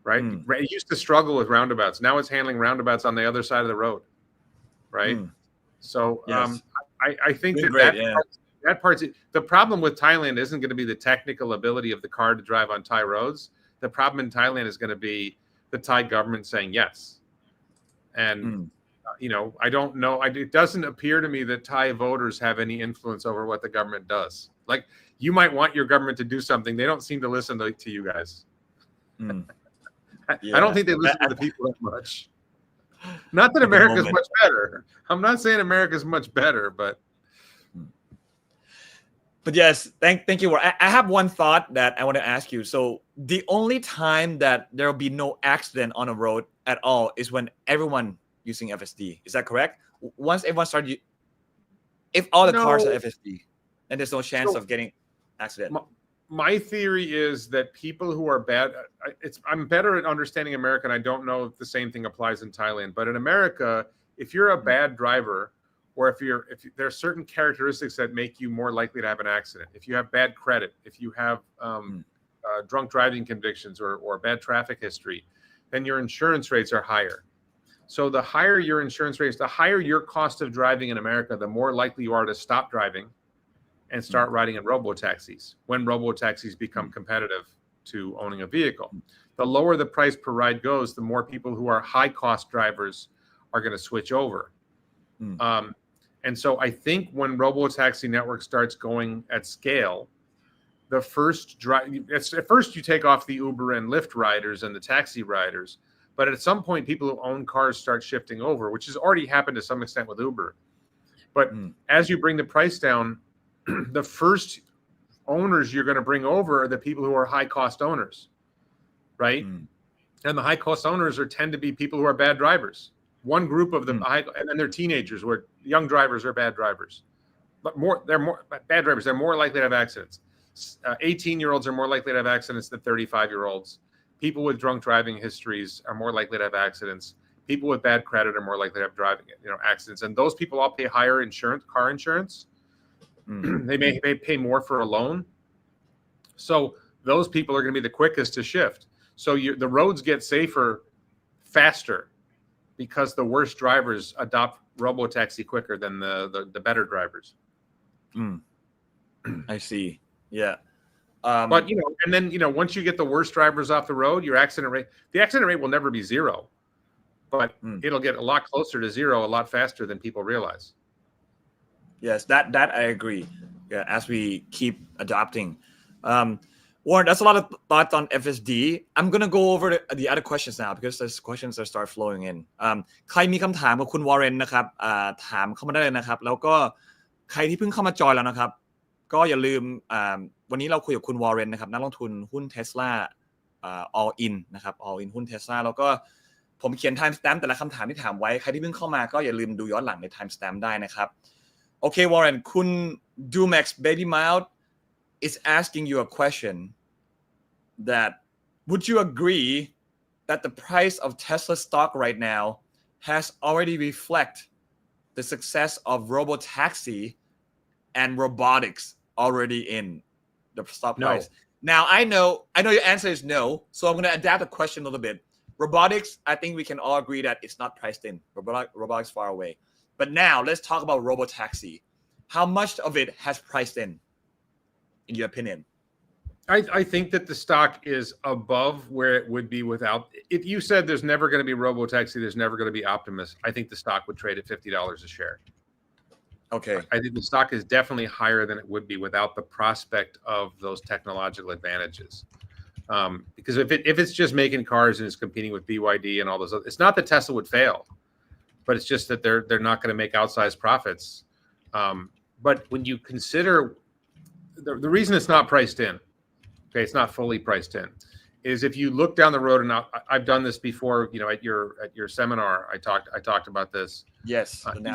right? It used to struggle with roundabouts. Now it's handling roundabouts on the other side of the road, right? So I think that part's the problem with Thailand isn't going to be the technical ability of the car to drive on Thai roads. The problem in Thailand is going to be the Thai government saying yes. And, I don't know. It doesn't appear to me that Thai voters have any influence over what the government does. Like, you might want your government to do something. They don't seem to listen to you guys. I don't think they listen to the people that much. Not that America's much better. I'm not saying America's much better, but yes, thank you. I have one thought that I want to ask you. So the only time that there will be no accident on a road at all is when everyone using FSD. Is that correct? Once everyone started, if all the cars are FSD, then there's no chance of getting accident. My theory is that people who are bad, I'm better at understanding America, and I don't know if the same thing applies in Thailand. But in America, if you're a bad driver, or if there are certain characteristics that make you more likely to have an accident, if you have bad credit, if you have drunk driving convictions or bad traffic history, then your insurance rates are higher. So the higher your insurance rates, the higher your cost of driving in America, the more likely you are to stop driving and start riding in robotaxis when robotaxis become competitive to owning a vehicle. The lower the price per ride goes, the more people who are high cost drivers are going to switch over. And so I think when robotaxi network starts going at scale, at first you take off the Uber and Lyft riders and the taxi riders, but at some point people who own cars start shifting over, which has already happened to some extent with Uber. But as you bring the price down, the first owners you're going to bring over are the people who are high cost owners, right? And the high cost owners tend to be people who are bad drivers. One group of them, and then they're teenagers, where young drivers are bad drivers. But they're more bad drivers. They're more likely to have accidents. 18-year-olds are more likely to have accidents than 35-year-olds. People with drunk driving histories are more likely to have accidents. People with bad credit are more likely to have accidents. And those people all pay higher car insurance. They may pay more for a loan. So those people are going to be the quickest to shift. So the roads get safer faster because the worst drivers adopt Robotaxi quicker than the better drivers. I see. Yeah. But and then once you get the worst drivers off the road, the accident rate will never be zero, but it'll get a lot closer to zero a lot faster than people realize. Yes, that I agree. Yeah, as we keep adopting. Warren, that's a lot of thoughts on FSD. I'm gonna go over the other questions now because there's questions that start flowing in. ใครมีคำถามกับคุณวอร์เรนนะครับถามเข้ามาได้เลยนะครับแล้วก็ใครที่เพิ่งเข้ามาจอยแล้วนะครับก็อย่าลืมวันนี้เราคุยกับคุณวอร์เรนนะครับนักลงทุนหุ้น Tesla all in นะครับ all in หุ้น Tesla แล้วก็ผมเขียน time stamp แต่ละคำถามที่ถามไว้ใครที่เพิ่งเข้ามาก็อย่าลืมดูย้อนหลังใน time stamp ได้นะครับโอเค Warren คุณ Dumax Baby Mouth is asking you a question that would you agree that the price of Tesla stock right now has already reflect the success of Robotaxi and robotics already in the stock price? Now I know your answer is no, so I'm going to adapt the question a little bit. Robotics, I think we can all agree that it's not priced in. Robotics far away. But now let's talk about Robotaxi. How much of it has priced in your opinion? I think that the stock is above where it would be without. If you said there's never going to be Robotaxi, there's never going to be Optimus, I think the stock would trade at $50 a share. Okay. I think the stock is definitely higher than it would be without the prospect of those technological advantages. Because if it's just making cars and it's competing with BYD and all those other, it's not that Tesla would fail, but it's just that they're not going to make outsized profits. But when you consider the reason it's not priced in, okay, it's not fully priced in, is if you look down the road, and I've done this before, at your seminar, I talked about this. Yes, event,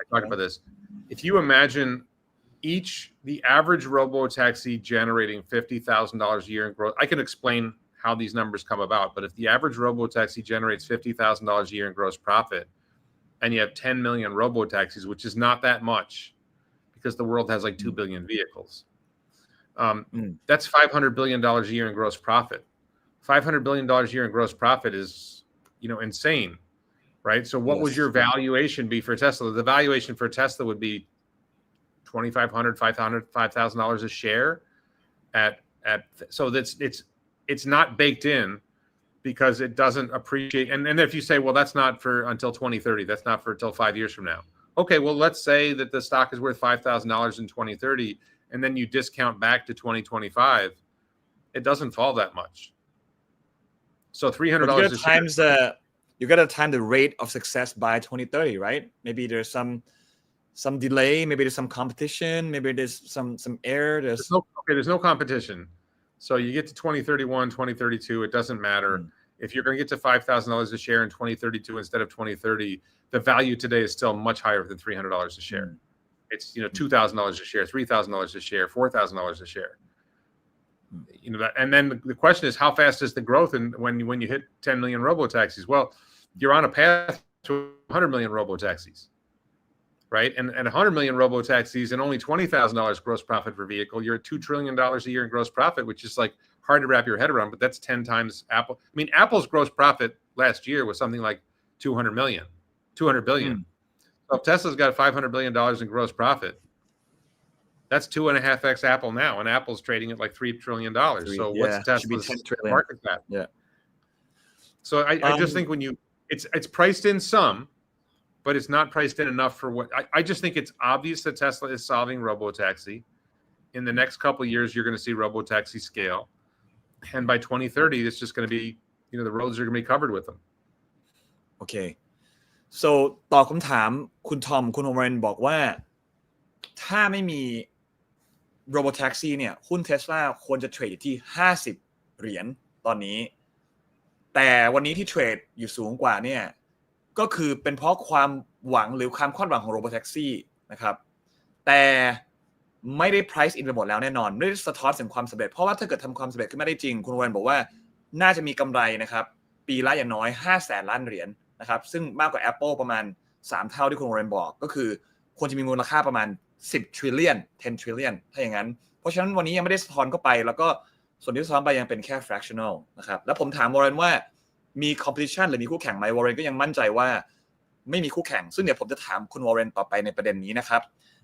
I talked about this. If you imagine the average Robotaxi generating $50,000 a year in growth, I can explain how these numbers come about, but if the average Robotaxi generates $50,000 a year in gross profit, and you have 10 million Robotaxis, which is not that much, because the world has like 2 billion vehicles. That's $500 billion a year in gross profit. $500 billion a year in gross profit is, insane, right? So what would your valuation be for Tesla? The valuation for Tesla would be $2,500, $5,000 a share so it's not baked in because it doesn't appreciate. And if you say, well, that's not for until 2030, that's not for until 5 years from now. Okay, well, let's say that the stock is worth $5,000 in 2030, and then you discount back to 2025, it doesn't fall that much. So $300 a share. You got to time the rate of success by 2030, right? Maybe there's some delay, maybe there's some competition, maybe there's some error. There's no competition. So you get to 2031, 2032, it doesn't matter. If you're going to get to $5,000 a share in 2032 instead of 2030, the value today is still much higher than $300 a share. It's $2,000 a share, $3,000 a share, $4,000 a share. And then the question is, how fast is the growth? And when you hit 10 million Robotaxis, well, you're on a path to 100 million Robotaxis, right? And 100 million Robotaxis and only $20,000 gross profit per vehicle, you're at $2 trillion a year in gross profit, which is like hard to wrap your head around, but that's 10 times Apple. I mean, Apple's gross profit last year was something like 200 billion. So if Tesla's got $500 billion in gross profit, that's 2.5x Apple now, and Apple's trading at like $3 trillion. So what's Tesla's market cap? Yeah. So I just think it's priced in some, but it's not priced in enough for what I just think it's obvious that Tesla is solving Robotaxi. In the next couple of years, you're going to see Robotaxi scale, and by 2030, it's just going to be the roads are going to be covered with them. Okay. So ตอบคำถามคุณทอมคุณโอเรนบอกว่าถ้าไม่มี Robotaxi เนี่ยหุ้น Tesla ควรจะเทรดที่50เหรียญตอนนี้แต่วันนี้ที่เทรดอยู่สูงกว่าเนี่ยก็คือเป็นเพราะความหวังหรือความคาดหวังของ Robotaxi นะครับแต่ไม่ได้ price in ไปหมดแล้วแน่นอนไม่ได้สะท้อนถึงความสำเร็จเพราะว่าถ้าเกิดทำความสำเร็จขึ้นมาได้จริงคุณโอเรนบอกว่าน่าจะมีกำไรนะครับปีละอย่างน้อย 500,000 ล้านเหรียญนะครับซึ่งมากกว่า Apple ประมาณ3เท่าที่คุณโอเรนบอกก็คือควรจะมีมูลค่าประมาณ10 trillion 10 trillion ถ้าอย่างนั้นเพราะฉะนั้นวันนี้ยังไม่ได้สะท้อนเข้าไปแล้วก็ ส่วนที่ซ้อมไปยังเป็นแค่ fractional นะครับแล้วผมถามวอร์เรนว่ามี competition หรือมีคู่แข่งไหมวอร์เรนก็ยังมั่นใจว่าไม่มีคู่แข่งซึ่งเดี๋ยวผมจะถามคุณวอร์เรนต่อไปในประเด็นนี้นะครับ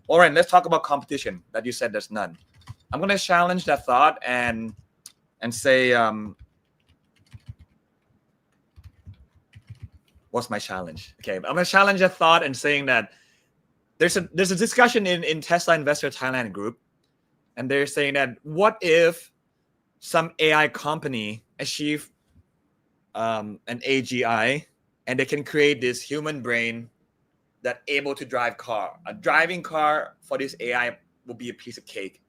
Warren, let's talk about competition that you said there's none. I'm going to challenge that thought and say what's my challenge? Okay, I'm going to challenge that thought and saying that there's a discussion in Tesla Investor Thailand group and they're saying that what if some AI company achieve an AGI and they can create this human brain that able to drive car. A driving car for this AI will be a piece of cake.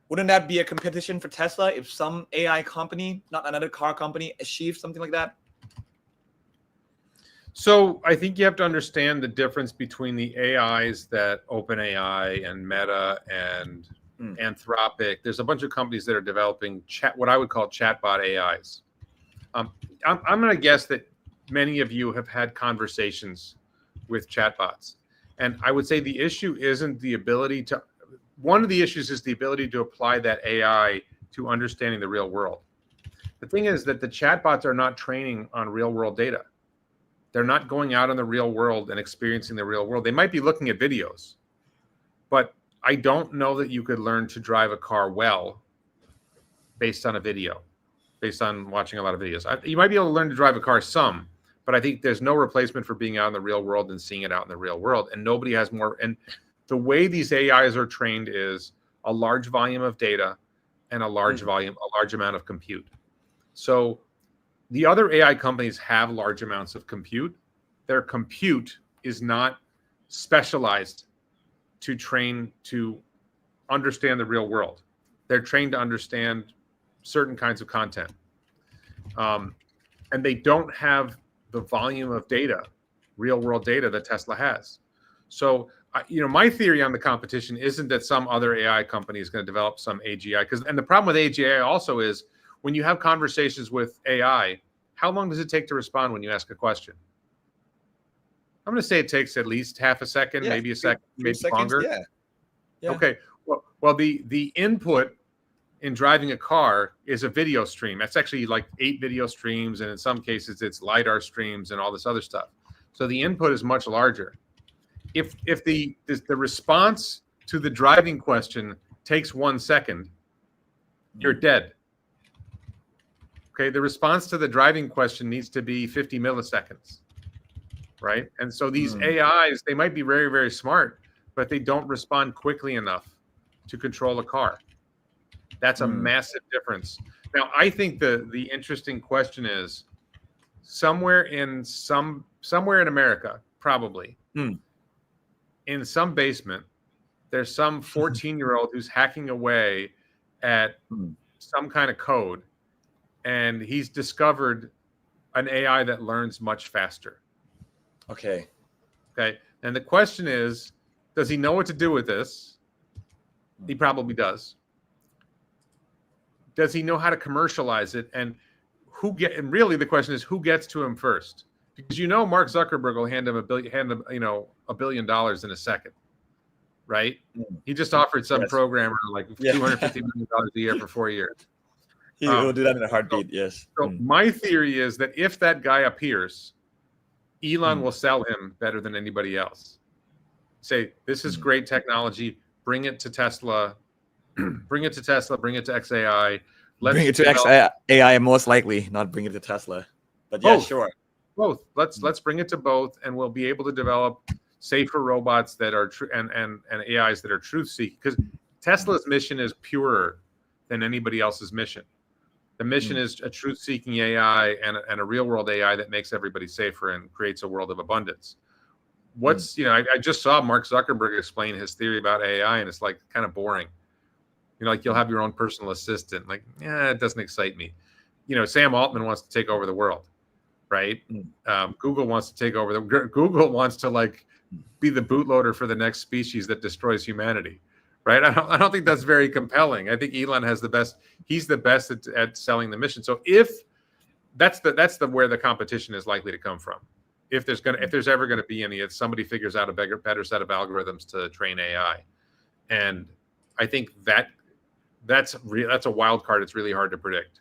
Wouldn't that be a competition for Tesla if some AI company, not another car company, achieves something like that? So I think you have to understand the difference between the AIs that OpenAI and Meta and Anthropic. There's a bunch of companies that are developing what I would call chatbot AIs. I'm going to guess that many of you have had conversations with chatbots. And I would say the issue isn't the ability to, one of the issues is the ability to apply that AI to understanding the real world. The thing is that the chatbots are not training on real world data. They're not going out in the real world and experiencing the real world. They might be looking at videos, but I don't know that you could learn to drive a car well based on a video, based on watching a lot of videos. You might be able to learn to drive a car some, but I think there's no replacement for being out in the real world and seeing it out in the real world. And nobody has more. And the way these AIs are trained is a large volume of data and a large amount of compute. So the other AI companies have large amounts of compute. Their compute is not specialized to train to understand the real world. They're trained to understand certain kinds of content. And they don't have the volume of data, real world data that Tesla has. So, my theory on the competition isn't that some other AI company is going to develop some AGI. And the problem with AGI also is when you have conversations with AI, how long does it take to respond when you ask a question? I'm going to say it takes at least half a second, maybe a second, maybe longer. Yeah. Okay. Well, the input in driving a car is a video stream. That's actually like 8 video streams. And in some cases it's LiDAR streams and all this other stuff. So the input is much larger. If the response to the driving question takes 1 second, you're dead. Okay. The response to the driving question needs to be 50 milliseconds. Right. And so these AIs, they might be very, very smart, but they don't respond quickly enough to control a car. That's a massive difference. Now, I think the interesting question is somewhere in America, probably, in some basement, there's some 14-year-old who's hacking away at some kind of code, and he's discovered an AI that learns much faster. Okay. And the question is, does he know what to do with this? He probably does. Does he know how to commercialize it? And really the question is, who gets to him first? Because Mark Zuckerberg will hand him $1 billion in a second, right? He just offered some programmer like $250 million a year for 4 years. He will do that in a heartbeat. Yes. So my theory is that if that guy appears, Elon will sell him better than anybody else. Say, this is great technology. Bring it to Tesla. Bring it to Tesla. Bring it to XAI. Bring it to XAI most likely, not bring it to Tesla. But yeah, sure. Both. Let's bring it to both, and we'll be able to develop safer robots that are true and AIs that are truth seeking. Because Tesla's mission is purer than anybody else's mission. The mission is a truth-seeking AI and a real-world AI that makes everybody safer and creates a world of abundance. I just saw Mark Zuckerberg explain his theory about AI, and it's like kind of boring. Like you'll have your own personal assistant. Like, it doesn't excite me. Sam Altman wants to take over the world, right? Google wants to take over Google wants to like be the bootloader for the next species that destroys humanity. Right? I don't think that's very compelling. I think Elon has the best. He's the best at selling the mission. So if that's where the competition is likely to come from. If there's ever going to be any, it's somebody figures out a better set of algorithms to train AI. And I think that that's a wild card. It's really hard to predict.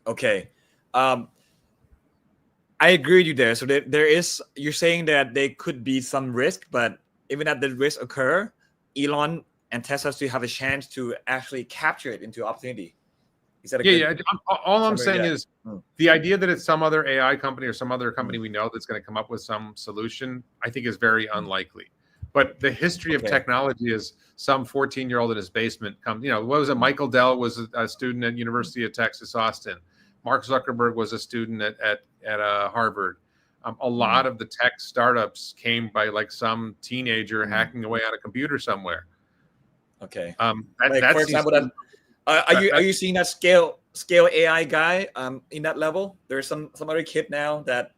Okay. I agree with you there. So there is, you're saying that there could be some risk, but even if the risk occur, Elon and Tesla still have a chance to actually capture it into opportunity. Is that a good? All I'm saying is the idea that it's some other AI company or some other company we know that's going to come up with some solution, I think is very unlikely. But the history of technology is some 14-year-old in his basement what was it? Michael Dell was a student at University of Texas, Austin. Mark Zuckerberg was a student at Harvard. A lot of the tech startups came by like some teenager hacking away on a computer somewhere. Okay. For example, are you seeing that scale AI guy in that level? There's some other kid now that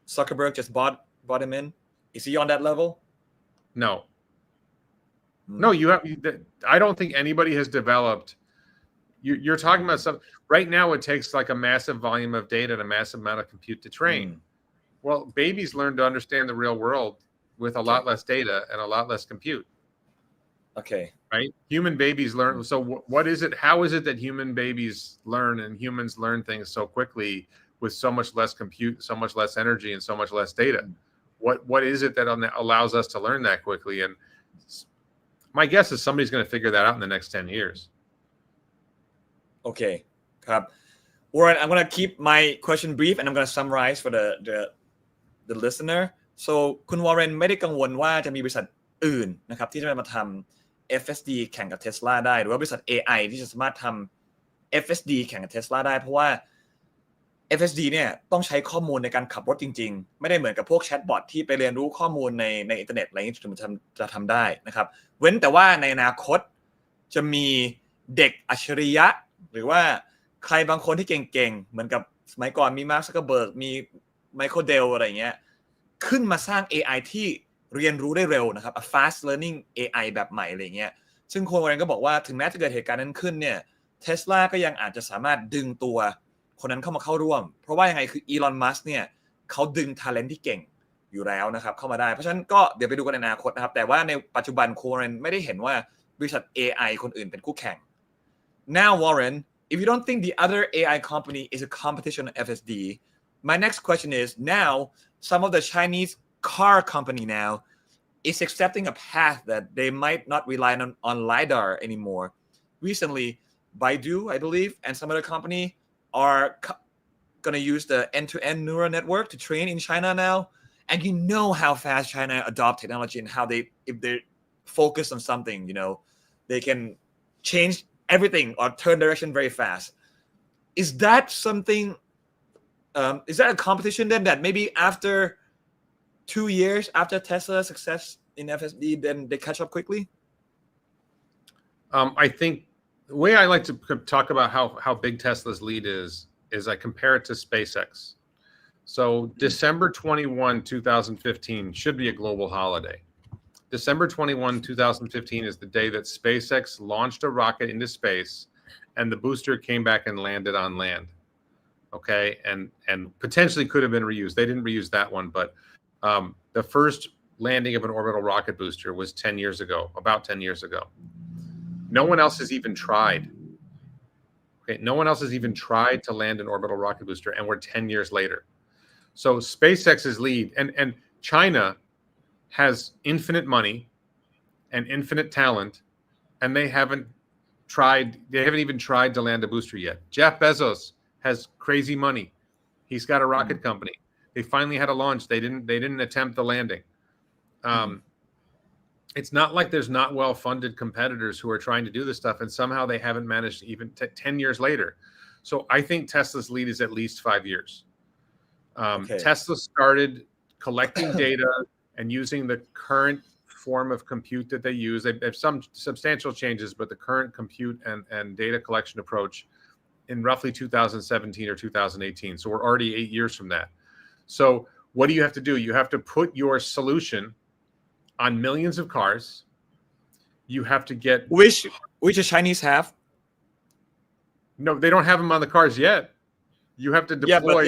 Zuckerberg just bought him in. Is he on that level? No. No, I don't think anybody has developed. You're talking about something right now. It takes like a massive volume of data and a massive amount of compute to train. Well, babies learn to understand the real world with a lot less data and a lot less compute. Okay. Right? Human babies learn. So what is it? How is it that human babies learn and humans learn things so quickly with so much less compute, so much less energy, and so much less data? What is it that allows us to learn that quickly? And my guess is somebody's going to figure that out in the next 10 years. Okay. Warren, I'm going to keep my question brief and I'm going to summarize for the listener. So คุณ Warren ไม่ได้กังวลว่าจะมีบริษัทอื่นนะครับที่จะมาทำ FSD แข่งกับ Tesla ได้หรือว่าบริษัท AI ที่จะสามารถทำ FSD แข่งกับ Tesla ได้เพราะว่า FSD เนี่ยต้องใช้ข้อมูลในการขับรถจริงๆไม่ได้เหมือนกับพวกแชทบอทที่ไปเรียนรู้ข้อมูลในอินเทอร์เน็ตอะไรอย่างนี้ถึงจะทำได้นะครับเว้นแต่ว่าในอนาคตจะมีเด็กอัจฉริยะหรือว่าใครบางคนที่เก่งๆเหมือนกับสมัยก่อนมีมาร์ค ซักเคอร์เบิร์กมีไมเคิลเดลอะไรอย่างเงี้ยขึ้นมาสร้าง AI ที่เรียนรู้ได้เร็วนะครับ a fast learning AI แบบใหม่อะไรเงี้ยซึ่งโคเรนก็บอกว่าถึงแม้จะเกิดเหตุการณ์นั้นขึ้นเนี่ย Tesla ก็ยังอาจจะสามารถดึงตัวคนนั้นเข้ามาเข้าร่วมเพราะว่ายังไงคืออีลอน มัสก์เนี่ยเขาดึง talent ที่เก่งอยู่แล้วนะครับเข้ามาได้เพราะฉะนั้นก็เดี๋ยวไปดูกันในอนาคตนะครับแต่ว่าในปัจจุบันโคเรนไม่ได้เห็นว่าบริษัท AI คนอื่นเป็นคู่แข่ง Now Warren if you don't think the other AI company is a competition on FSD my next question is now some of the Chinese car company now is accepting a path that they might not rely on LiDAR anymore. Recently, Baidu, I believe, and some other company are going to use the end-to-end neural network to train in China now. And you know how fast China adopt technology and how if they focus on something, they can change everything or turn direction very fast. Is that something, is that a competition then that maybe after 2 years after Tesla's success in FSD, then they catch up quickly? I think the way I like to talk about how big Tesla's lead is I compare it to SpaceX. So December 21, 2015 should be a global holiday. December 21, 2015 is the day that SpaceX launched a rocket into space and the booster came back and landed on land. Okay, and potentially could have been reused. They didn't reuse that one, but the first landing of an orbital rocket booster was 10 years ago, about 10 years ago. No one else has even tried. Okay, no one else has even tried to land an orbital rocket booster, and we're 10 years later. So SpaceX's lead, and China has infinite money and infinite talent, and they haven't even tried to land a booster yet. Jeff Bezos has crazy money. He's got a rocket company. They finally had a launch. They didn't attempt the landing. It's not like there's not well-funded competitors who are trying to do this stuff, and somehow they haven't managed even 10 years later. So I think Tesla's lead is at least 5 years. Tesla started collecting data and using the current form of compute that they use. They have some substantial changes, but the current compute and data collection approach in roughly 2017 or 2018. So we're already 8 years from that. So what do you have to do? You have to put your solution on millions of cars. You have to get which the Chinese have. No, they don't have them on the cars yet. You have to deploy. Yeah, but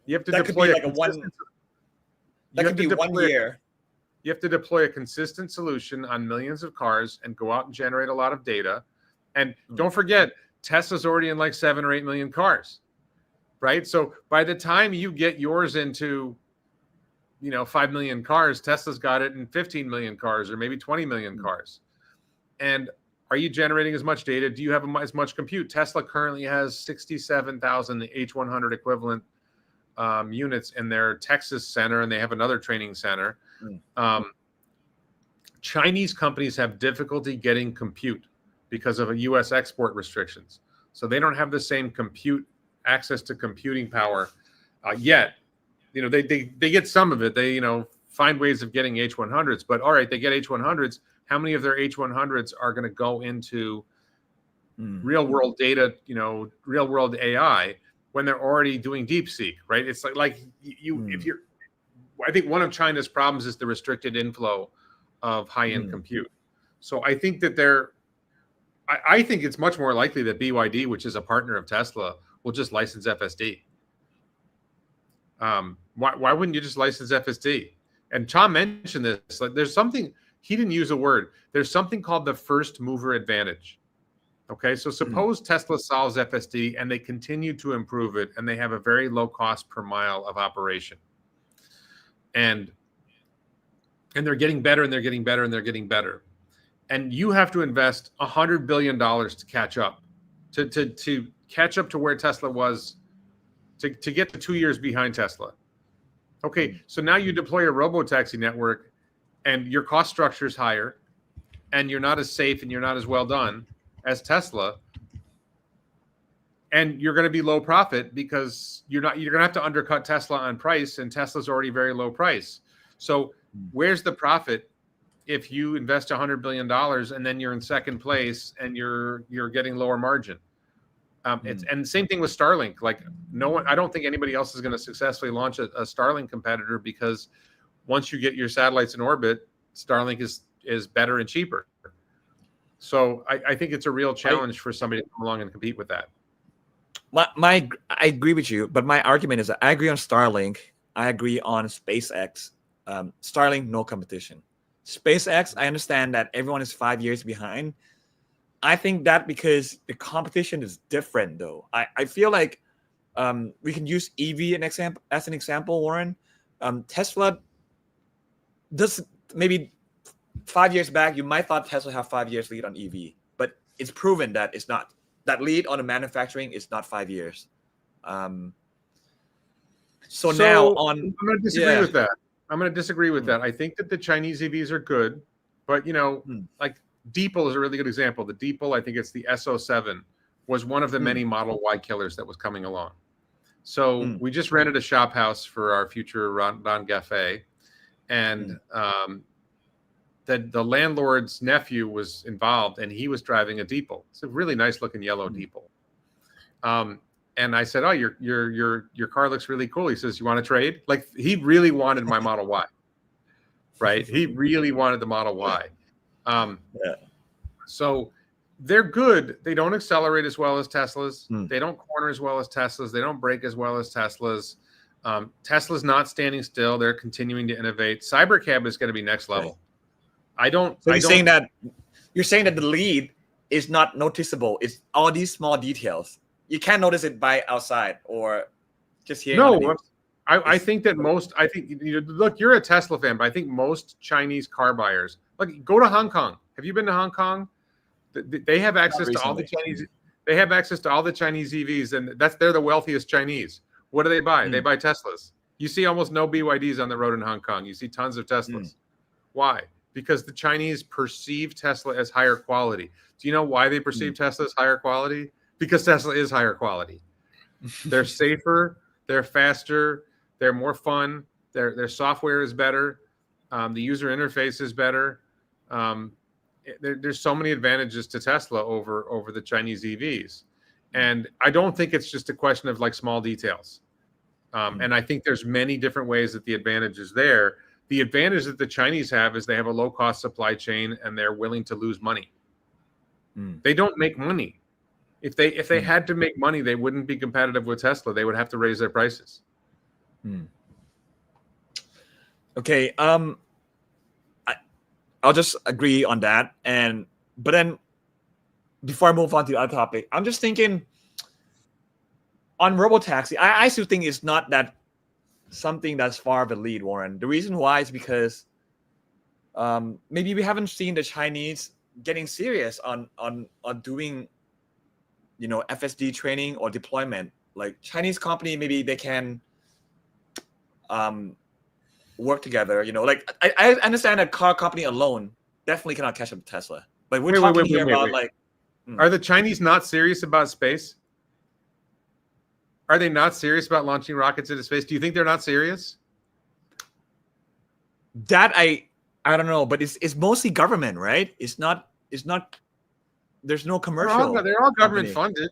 you have to that deploy could be like that could be 1 year. You have to deploy a consistent solution on millions of cars and go out and generate a lot of data. And don't forget, Tesla's already in like 7 or 8 million cars, right? So by the time you get yours into, 5 million cars, Tesla's got it in 15 million cars or maybe 20 million cars. And are you generating as much data? Do you have as much compute? Tesla currently has 67,000 H100 equivalent units in their Texas center, and they have another training center. Chinese companies have difficulty getting compute because of U.S. export restrictions. So they don't have the same access to computing power yet. They get some of it. They, find ways of getting H100s, but all right, they get H100s. How many of their H100s are going to go into real world data, real world AI when they're already doing DeepSeek, right? It's if you're, I think one of China's problems is the restricted inflow of high-end compute. So I think that I think it's much more likely that BYD, which is a partner of Tesla, will just license FSD. Why wouldn't you just license FSD? And Tom mentioned this. Like, there's something, he didn't use a word. There's something called the first mover advantage. Okay, so suppose Tesla solves FSD and they continue to improve it, and they have a very low cost per mile of operation. And they're getting better, and they're getting better, and they're getting better. And you have to invest $100 billion to catch up, to catch up to where Tesla was, to get to 2 years behind Tesla. Okay, so now you deploy a Robotaxi network, and your cost structure is higher, and you're not as safe and you're not as well done as Tesla, and you're going to be low profit because you're going to have to undercut Tesla on price, and Tesla's already very low price. So where's the profit if you invest $100 billion and then you're in second place and you're getting lower margin? And same thing with Starlink. Like, no one, I don't think anybody else is going to successfully launch a Starlink competitor, because once you get your satellites in orbit, Starlink is better and cheaper. So I think it's a real challenge for somebody to come along and compete with that. I agree with you, but my argument is that I agree on Starlink. I agree on SpaceX. Starlink, no competition. SpaceX, I understand that everyone is 5 years behind. I think that because the competition is different, though. I feel like we can use EV as an example, Warren. Tesla does, maybe 5 years back, you might thought Tesla have 5 years lead on EV, but it's proven that it's not. That lead on the manufacturing is not 5 years. So now on, I'm going to disagree with that. I'm going to disagree with that. I think that the Chinese EVs are good, but like Deepal is a really good example. The Deepal, I think it's the SO7, was one of the many Model Y killers that was coming along. So we just rented a shop house for our future Ron Cafe, and the landlord's nephew was involved, and he was driving a Deepal. It's a really nice looking yellow Deepal. And I said, "Oh, your car looks really cool." He says, "You want to trade?" Like, he really wanted my Model Y, right? He really wanted the Model Y. So they're good. They don't accelerate as well as Teslas. They don't corner as well as Teslas. They don't brake as well as Teslas. Tesla's not standing still. They're continuing to innovate. Cybercab is going to be next level. You're saying that the lead is not noticeable. It's all these small details. You can't notice it by outside or just here. No, I think that look, you're a Tesla fan, but I think most Chinese car buyers, like, go to Hong Kong. Have you been to Hong Kong? They have access to all the Chinese. They have access to all the Chinese EVs, and they're the wealthiest Chinese. What do they buy? They buy Teslas. You see almost no BYDs on the road in Hong Kong. You see tons of Teslas. Why? Because the Chinese perceive Tesla as higher quality. Do you know why they perceive Tesla as higher quality? Because Tesla is higher quality. They're safer, they're faster, they're more fun, their software is better, the user interface is better. There's so many advantages to Tesla over the Chinese EVs. And I don't think it's just a question of like small details. And I think there's many different ways that the advantage is there. The advantage that the Chinese have is they have a low-cost supply chain, and they're willing to lose money. They don't make money. If they had to make money, they wouldn't be competitive with Tesla. They would have to raise their prices. Okay. I'll just agree on that. But then before I move on to the other topic, I'm just thinking on Robotaxi, I still think it's not that something that's far of a lead, Warren. The reason why is because maybe we haven't seen the Chinese getting serious on doing, FSD training or deployment. Like Chinese company, maybe they can work together. Like I understand that car company alone definitely cannot catch up to Tesla. But we're talking here about like. Are the Chinese not serious about space? Are they not serious about launching rockets into space? Do you think they're not serious? That I don't know, but it's mostly government, right? It's not. There's no commercial. They're all government funded.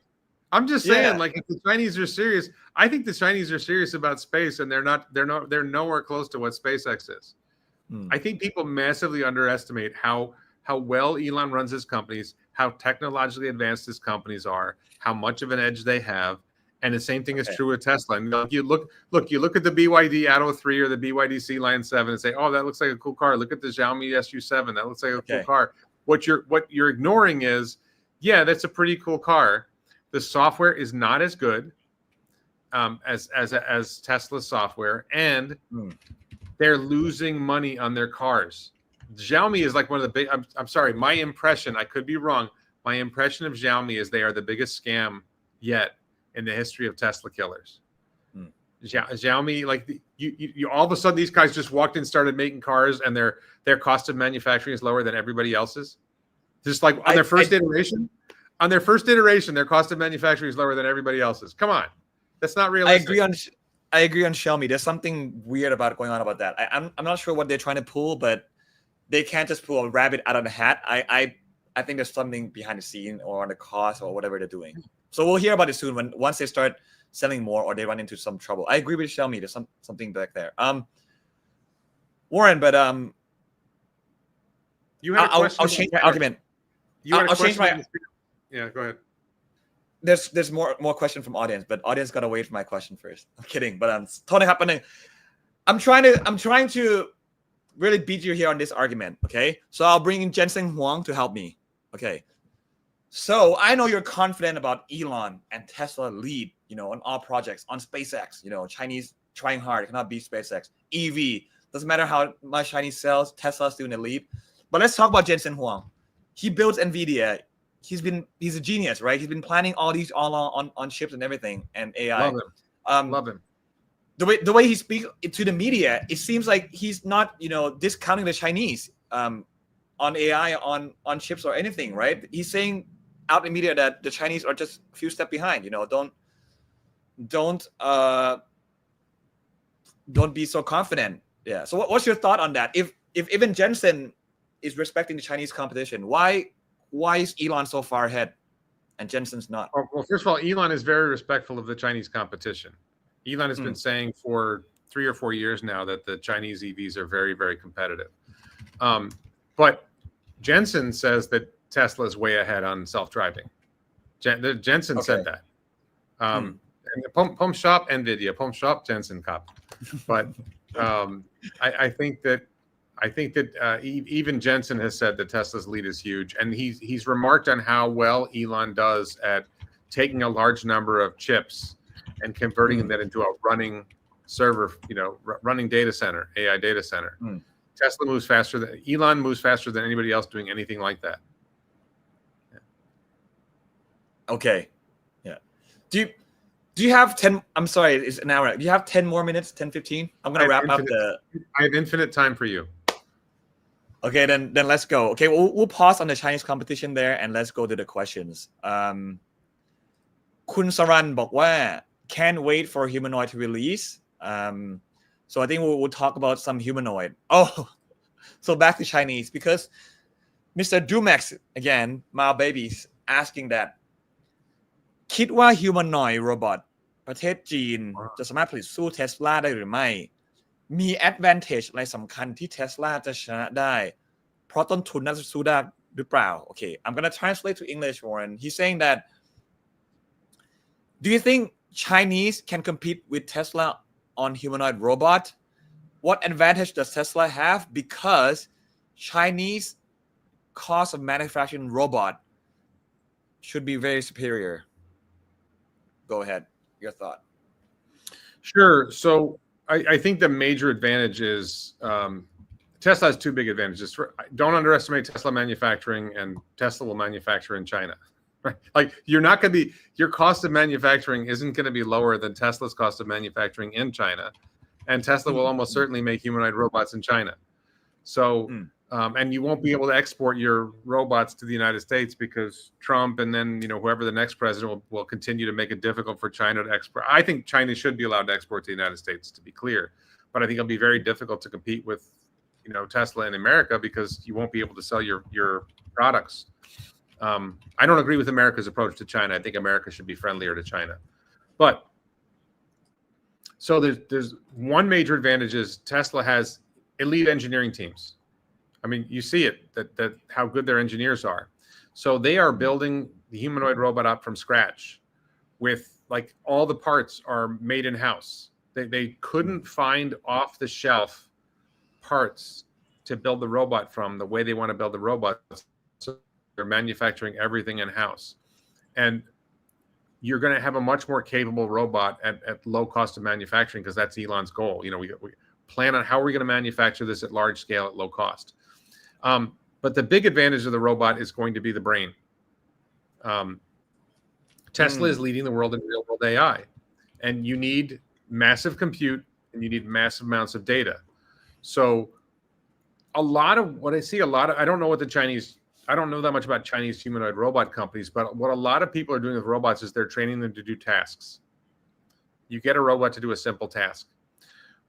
I'm just saying, Yeah. like, if the Chinese are serious, I think the Chinese are serious about space, and they're nowhere close to what SpaceX is. I think people massively underestimate how well Elon runs his companies, how technologically advanced his companies are, how much of an edge they have. And the same thing is true with Tesla. And you look at the BYD Atto 3 or the BYD C Line 7 and say, oh, that looks like a cool car. Look at the Xiaomi SU7. That looks like a cool car. What you're ignoring is, yeah, that's a pretty cool car. The software is not as good as Tesla's software, and they're losing money on their cars. Xiaomi is like one of the big. I'm sorry, my impression. I could be wrong. My impression of Xiaomi is they are the biggest scam yet in the history of Tesla killers. Xiaomi, like you all of a sudden these guys just walked in, started making cars, and their cost of manufacturing is lower than everybody else's. Just like on their first iteration. On their first iteration, their cost of manufacturing is lower than everybody else's. Come on, that's not realistic. I agree on Xiaomi. There's something weird going on about that. I'm not sure what they're trying to pull, but they can't just pull a rabbit out of the hat. I think there's something behind the scene or on the cost or whatever they're doing. So we'll hear about it soon once they start selling more or they run into some trouble. I agree with Xiaomi. There's something back there. Warren, but you had a question. I'll change my argument. I'll change my. Yeah, go ahead. There's more question from audience, but audience gotta wait for my question first. I'm kidding, but I'm totally happening. I'm trying to really beat you here on this argument. Okay, so I'll bring in Jensen Huang to help me. Okay, so I know you're confident about Elon and Tesla lead, on all projects, on SpaceX. Chinese trying hard, cannot beat SpaceX. EV doesn't matter how much Chinese sells, Tesla's still in the lead. But let's talk about Jensen Huang. He builds NVIDIA. He's a genius, right? He's been planning all these on chips and everything and AI. Love him. The way he speaks to the media, it seems like he's not, discounting the Chinese on AI, on chips or anything, right? He's saying out in the media that the Chinese are just a few steps behind. Don't be so confident. Yeah. So what's your thought on that? If even Jensen is respecting the Chinese competition, why is Elon so far ahead and Jensen's not? Well, first of all, Elon is very respectful of the Chinese competition. Elon has been saying for 3 or 4 years now that the Chinese EVs are very, very competitive. But Jensen says that Tesla is way ahead on self-driving. Jensen said that. And Pump Shop NVIDIA, Pump Shop Jensen Cup. But I think that even Jensen has said that Tesla's lead is huge, and he's remarked on how well Elon does at taking a large number of chips and converting that into a running server, running data center, AI data center. Elon moves faster than anybody else doing anything like that. Yeah. Okay. Yeah. Do you have 10? I'm sorry, it's an hour. Do you have 10 more minutes? 10, 15? I'm gonna wrap up I have infinite time for you. Okay, then let's go. Okay, we'll pause on the Chinese competition there and let's go to the questions. คุณสรันบอกว่า can't wait for humanoid to release. So I think we'll talk about some humanoid. Oh, so back to Chinese because Mr. Dumax again, my babies asking that. คิดว่า humanoid robot ประเทศจีนจะสามารถผลิตสู้ Tesla ได้หรือไม่มี advantage อะไรสำคัญที่ Tesla จะชนะได้เพราะต้นทุนน่าจะสู้ได้หรือเปล่า Okay, I'm going to translate to English, Warren. He's saying that do you think Chinese can compete with Tesla on humanoid robot? What advantage does Tesla have? Because Chinese cost of manufacturing robot should be very superior. Go ahead. Your thought. Sure. So I think the major advantage is Tesla has two big advantages. Don't underestimate Tesla manufacturing, and Tesla will manufacture in China. Right? Like you're not going to be, your cost of manufacturing isn't going to be lower than Tesla's cost of manufacturing in China. And Tesla will almost certainly make humanoid robots in China. So, and you won't be able to export your robots to the United States because Trump and then, whoever the next president will continue to make it difficult for China to export. I think China should be allowed to export to the United States, to be clear. But I think it'll be very difficult to compete with, Tesla in America because you won't be able to sell your products. I don't agree with America's approach to China. I think America should be friendlier to China. But so there's one major advantage is Tesla has elite engineering teams. I mean, you see it, that how good their engineers are. So they are building the humanoid robot up from scratch with like all the parts are made in-house. They couldn't find off-the-shelf parts to build the robot from the way they want to build the robot. So they're manufacturing everything in-house. And you're going to have a much more capable robot at low cost of manufacturing because that's Elon's goal. We plan on how are we going to manufacture this at large scale at low cost. But the big advantage of the robot is going to be the brain. Tesla is leading the world in real world AI, and you need massive compute and you need massive amounts of data. So a lot of what I see, I don't know what I don't know that much about Chinese humanoid robot companies, but what a lot of people are doing with robots is they're training them to do tasks. You get a robot to do a simple task.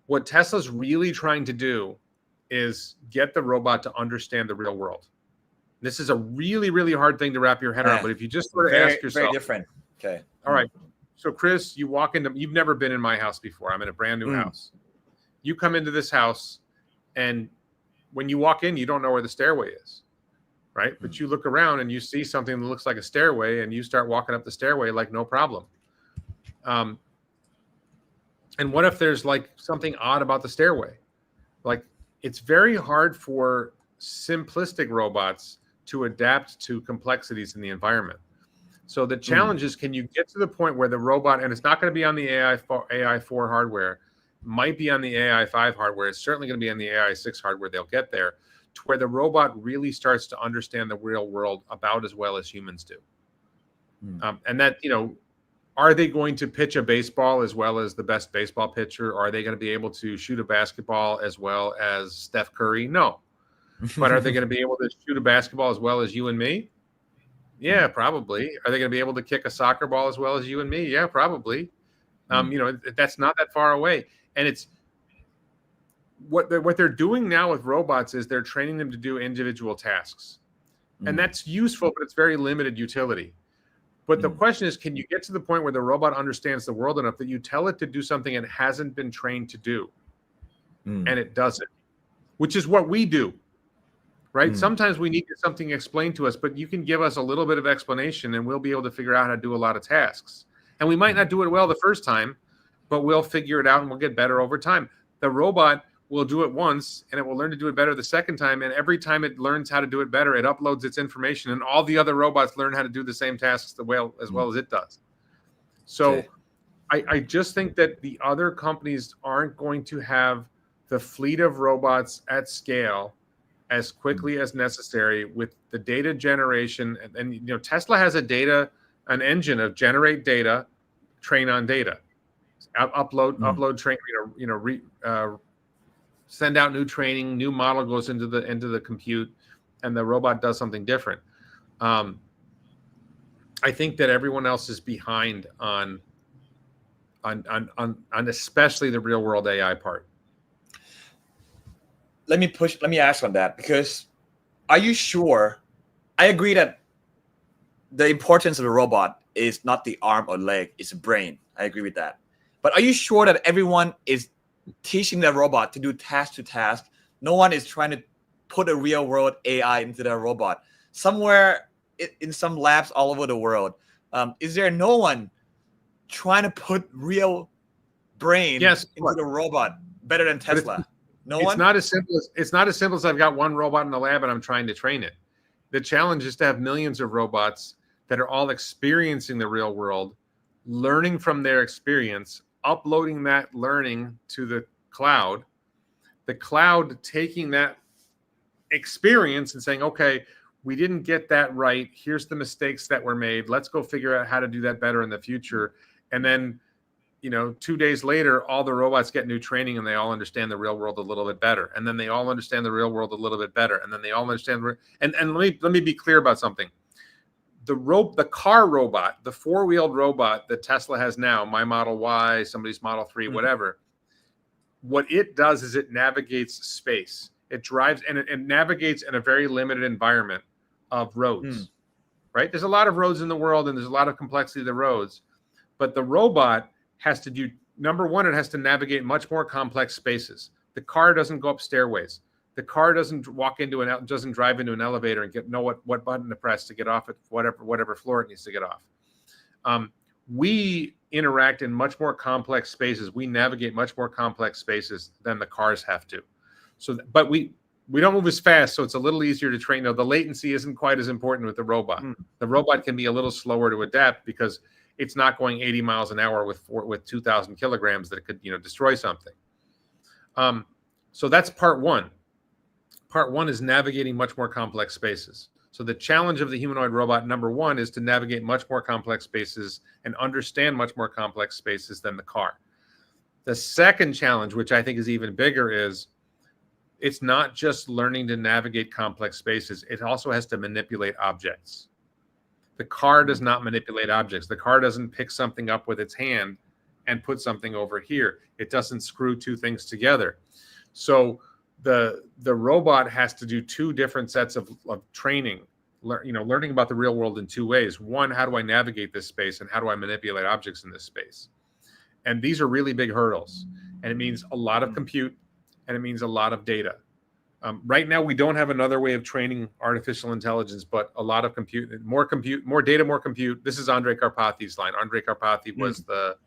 What Tesla's really trying to do is get the robot to understand the real world. This is a really, really hard thing to wrap your head around, but if you just sort of ask yourself. Very different. Okay. All right. So Chris, you walk into, you've never been in my house before. I'm in a brand new house. You come into this house and when you walk in, you don't know where the stairway is, right? But you look around and you see something that looks like a stairway and you start walking up the stairway like no problem. And what if there's like something odd about the stairway? Like it's very hard for simplistic robots to adapt to complexities in the environment. So the challenge is, can you get to the point where the robot, and it's not going to be on the AI4 hardware, might be on the AI5 hardware, it's certainly going to be on the AI6 hardware, they'll get there, to where the robot really starts to understand the real world about as well as humans do. And that, are they going to pitch a baseball as well as the best baseball pitcher? Are they going to be able to shoot a basketball as well as Steph Curry? No. But are they going to be able to shoot a basketball as well as you and me? Yeah, probably. Are they going to be able to kick a soccer ball as well as you and me? Yeah, probably. That's not that far away. And it's what they're doing now with robots is they're training them to do individual tasks. And that's useful, but it's very limited utility. But the question is, can you get to the point where the robot understands the world enough that you tell it to do something it hasn't been trained to do, and it does it, which is what we do, right? Sometimes we need something explained to us, but you can give us a little bit of explanation and we'll be able to figure out how to do a lot of tasks. And we might not do it well the first time, but we'll figure it out and we'll get better over time. The robot will do it once and it will learn to do it better the second time. And every time it learns how to do it better, it uploads its information and all the other robots learn how to do the same tasks as well as it does. So I just think that the other companies aren't going to have the fleet of robots at scale as quickly as necessary with the data generation. And Tesla has an engine of generate data, train on data, upload, train, send out new training, new model goes into the compute, and the robot does something different. I think that everyone else is behind on especially the real world AI part. Let me ask on that, because are you sure? I agree that the importance of the robot is not the arm or leg, it's the brain. I agree with that. But are you sure that everyone is teaching the robot to do task to task? No one is trying to put a real world AI into their robot. Somewhere in some labs all over the world, is there no one trying to put real brain into the robot better than Tesla? No it's one. not as simple as I've got one robot in the lab and I'm trying to train it. The challenge is to have millions of robots that are all experiencing the real world, learning from their experience, uploading that learning to the cloud taking that experience and saying, okay, we didn't get that right. Here's the mistakes that were made. Let's go figure out how to do that better in the future. And then, 2 days later, all the robots get new training and they all understand the real world a little bit better. And then they all understand the real world a little bit better. And then they all understand. And let me be clear about something. The car robot, the four-wheeled robot that Tesla has now, my Model Y, somebody's Model 3, whatever, what it does is it navigates space. It drives and it navigates in a very limited environment of roads, right? There's a lot of roads in the world and there's a lot of complexity of the roads, but the robot has to do, number one, it has to navigate much more complex spaces. The car doesn't go up stairways. The car doesn't doesn't drive into an elevator and know what button to press to get off at whatever floor it needs to get off. We interact in much more complex spaces. We navigate much more complex spaces than the cars have to. So, but we don't move as fast, so it's a little easier to train. Now, the latency isn't quite as important with the robot. The robot can be a little slower to adapt because it's not going 80 miles an hour with 2,000 kilograms that it could destroy something. So that's part one. Part one is navigating much more complex spaces. So the challenge of the humanoid robot, number one, is to navigate much more complex spaces and understand much more complex spaces than the car. The second challenge, which I think is even bigger, is it's not just learning to navigate complex spaces. It also has to manipulate objects. The car does not manipulate objects. The car doesn't pick something up with its hand and put something over here. It doesn't screw two things together. So the robot has to do two different sets of training, learning about the real world in two ways. One, how do I navigate this space, and how do I manipulate objects in this space? And these are really big hurdles, and it means a lot of compute, and it means a lot of data. Right now, we don't have another way of training artificial intelligence, but a lot of more data, more compute. This is Andrej Karpathy's line. Andrej Karpathy was the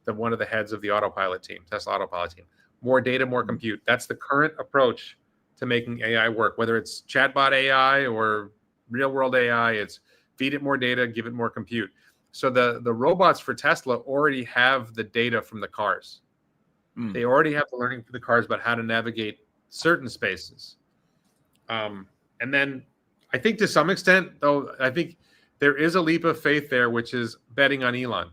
one of the heads of the autopilot team, Tesla autopilot team. More data, more compute. That's the current approach to making AI work, whether it's chatbot AI or real world AI. It's feed it more data, give it more compute. So the robots for Tesla already have the data from the cars. They already have the learning for the cars about how to navigate certain spaces. And then I think to some extent, though, I think there is a leap of faith there, which is betting on Elon.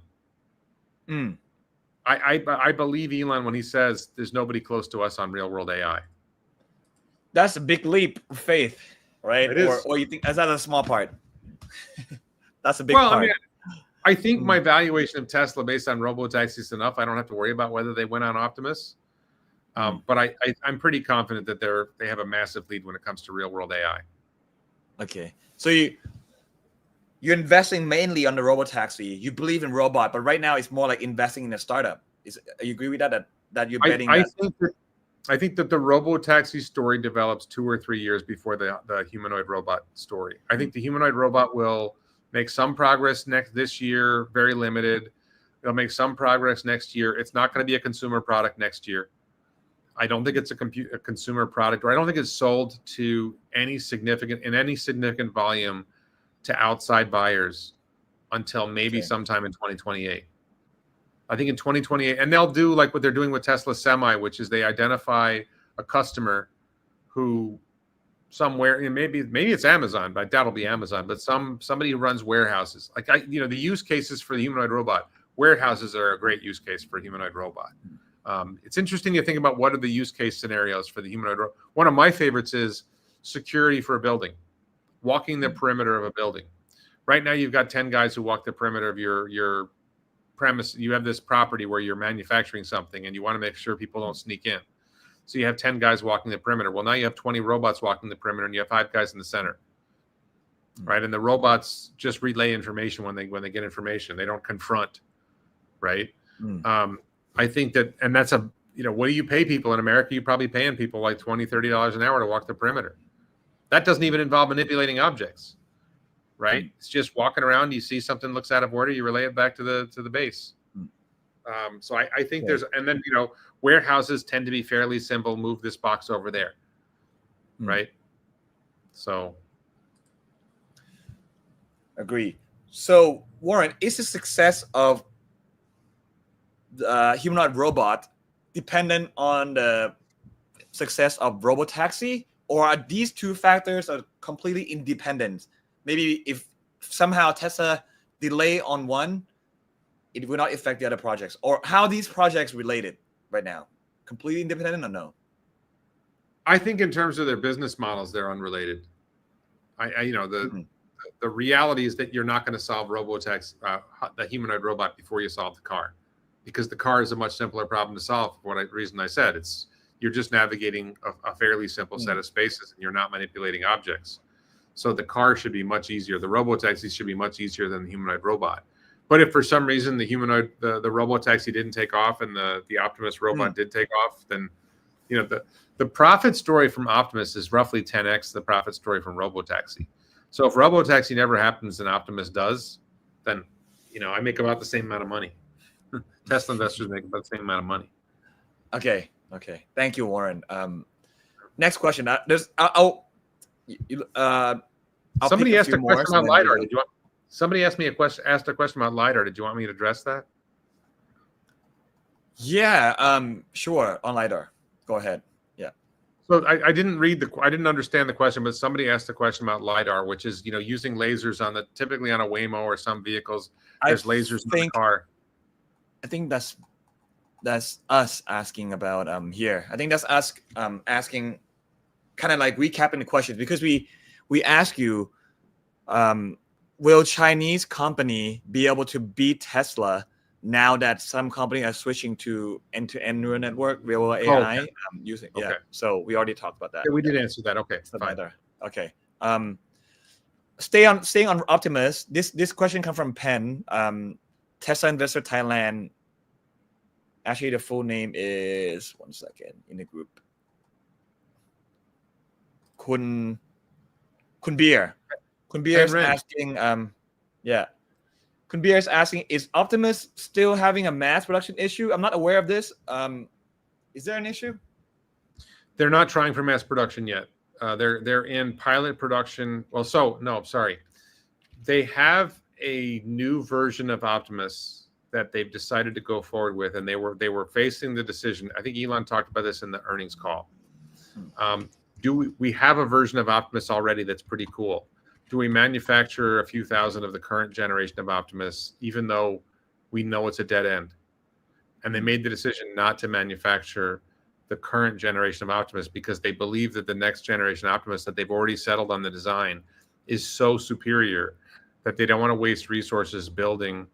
I believe Elon when he says there's nobody close to us on real world AI. That's a big leap of faith, right? It is. Or you think is that a small part? That's a big part. I mean, I think my valuation of Tesla based on Robotaxi is enough. I don't have to worry about whether they win on Optimus. But I'm pretty confident that they have a massive lead when it comes to real world AI. Okay, so you're investing mainly on the Robotaxi. You believe in robot, but right now it's more like investing in a startup. You agree with that you're betting? I think that the Robotaxi story develops 2 or 3 years before the humanoid robot story. I think the humanoid robot will make some progress this year, very limited. It'll make some progress next year. It's not going to be a consumer product next year. I don't think it's a consumer product, or I don't think it's sold to any significant volume to outside buyers until maybe sometime in 2028. I think in 2028, and they'll do like what they're doing with Tesla Semi, which is they identify a customer who somewhere, maybe it's Amazon, but I doubt it'll be Amazon, but somebody who runs warehouses. Like the use cases for the humanoid robot, warehouses are a great use case for a humanoid robot. It's interesting to think about what are the use case scenarios for the humanoid robot. One of my favorites is security for a building, walking the perimeter of a building. Right now, you've got 10 guys who walk the perimeter of your premise. You have this property where you're manufacturing something and you want to make sure people don't sneak in. So you have 10 guys walking the perimeter. Well, now you have 20 robots walking the perimeter and you have 5 guys in the center. Right. And the robots just relay information when they get information. They don't confront. Right. I think that, and that's what do you pay people in America? You're probably paying people like $20, $30 an hour to walk the perimeter. That doesn't even involve manipulating objects. Right? It's just walking around. You see something looks out of order. You relay it back to the base. So I think there's, and then, warehouses tend to be fairly simple. Move this box over there. Right. So. Agree. So Warren, is the success of the humanoid robot dependent on the success of Robotaxi, or are these two factors are completely independent? Maybe if somehow Tesla delay on one, it will not affect the other projects, or how are these projects related right now? Completely independent or no? I think in terms of their business models, they're unrelated. The reality is that you're not going to solve Robotaxi, the humanoid robot, before you solve the car, because the car is a much simpler problem to solve. For what reason I said, you're just navigating a fairly simple set of spaces, and you're not manipulating objects. So the car should be much easier. The Robotaxi should be much easier than the humanoid robot. But if for some reason the Robotaxi didn't take off and the Optimus robot did take off, then the profit story from Optimus is roughly 10x the profit story from Robotaxi. So if Robotaxi never happens and Optimus does, then I make about the same amount of money. Tesla investors make about the same amount of money. Okay. Thank you, Warren. Next question. Somebody asked a question about LiDAR. Somebody asked a question about LiDAR. Did you want me to address that? Yeah, sure. On LiDAR. Go ahead. Yeah. So I didn't understand the question, but somebody asked a question about LiDAR, which is, using lasers typically on a Waymo or some vehicles, there's lasers in the car. I think that's us asking about here. I think that's us asking, kind of like recapping the questions, because we ask you, will Chinese company be able to beat Tesla now that some companies are switching to end-to-end neural network, real AI, okay. using Okay. So we already talked about that. Yeah, we did answer that. Okay, fine. Okay. Staying on Optimus. This question comes from Penn. Tesla Investor Thailand. Actually, the full name is, one second, in the group. Kun Beer. Kun Beer is asking, Kun Beer is asking, is Optimus still having a mass production issue? I'm not aware of this. Is there an issue? They're not trying for mass production yet. They're in pilot production. They have a new version of Optimus that they've decided to go forward with, and they were facing the decision. I think Elon talked about this in the earnings call. We have a version of Optimus already that's pretty cool? Do we manufacture a few thousand of the current generation of Optimus, even though we know it's a dead end? And they made the decision not to manufacture the current generation of Optimus because they believe that the next generation Optimus that they've already settled on the design is so superior that they don't want to waste resources building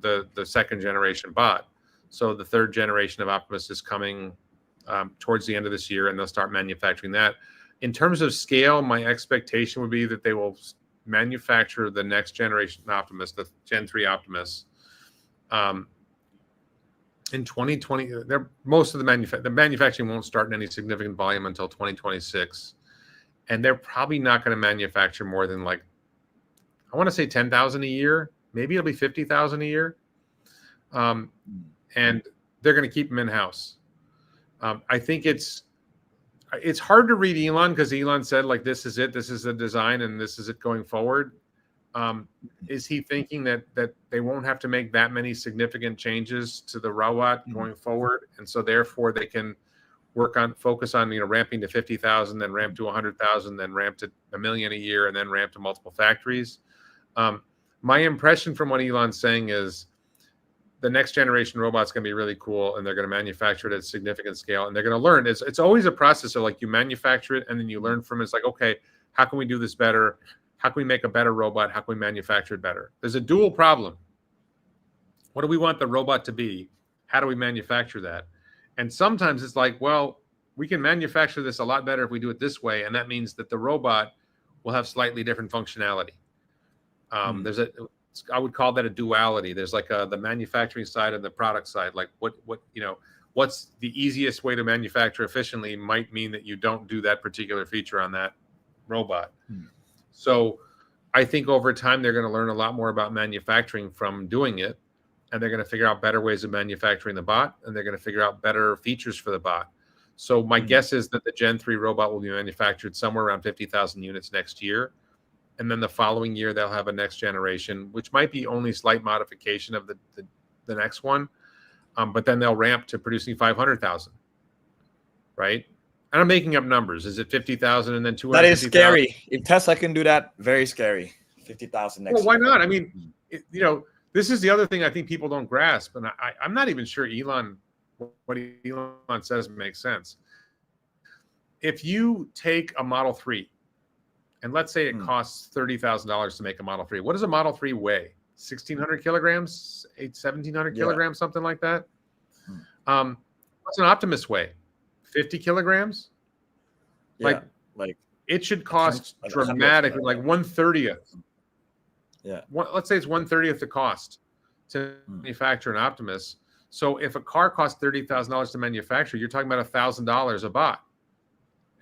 the second generation bot. So the third generation of Optimus is coming towards the end of this year, and they'll start manufacturing that. In terms of scale, my expectation would be that they will manufacture the next generation Optimus, the Gen 3 Optimus, in 2020. Most of the manufacturing won't start in any significant volume until 2026, and they're probably not going to manufacture more than, like, I want to say 10,000 a year. Maybe it'll be 50,000 a year, and they're going to keep them in house. I think it's hard to read Elon because Elon said, like, this is it, this is the design, and this is it going forward. Is he thinking that they won't have to make that many significant changes to the robot going forward, and so therefore they can focus on ramping to 50,000, then ramp to 100,000, then ramp to 1 million a year, and then ramp to multiple factories? My impression from what Elon's saying is the next generation robot's going to be really cool, and they're going to manufacture it at significant scale, and they're going to learn. It's always a process of, like, you manufacture it and then you learn from it. It's like, okay, how can we do this better? How can we make a better robot? How can we manufacture it better? There's a dual problem. What do we want the robot to be? How do we manufacture that? And sometimes it's like, well, we can manufacture this a lot better if we do it this way, and that means that the robot will have slightly different functionality. I would call that a duality. There's like the manufacturing side and the product side. Like what's the easiest way to manufacture efficiently might mean that you don't do that particular feature on that robot. So I think over time they're going to learn a lot more about manufacturing from doing it, and they're going to figure out better ways of manufacturing the bot, and they're going to figure out better features for the bot. So my guess is that the Gen 3 robot will be manufactured somewhere around 50,000 units next year. And then the following year, they'll have a next generation, which might be only slight modification of the next one. But then they'll ramp to producing 500,000, right? And I'm making up numbers. Is it 50,000 and then 250,000? That is scary. If Tesla can do that, very scary. 50,000 next Well, why year. not? I mean, this is the other thing I think people don't grasp. And I'm not even sure what Elon says makes sense. If you take a Model 3, and let's say it costs $30,000 to make a Model 3, what does a Model 3 weigh? 1,600 kilograms, 1,700 kilograms, something like that. What's an Optimus weigh? 50 kilograms? Like it should cost dramatically, like 1/30th. Yeah. Let's say it's 1/30th the cost to manufacture an Optimus. So if a car costs $30,000 to manufacture, you're talking about $1,000 a bot.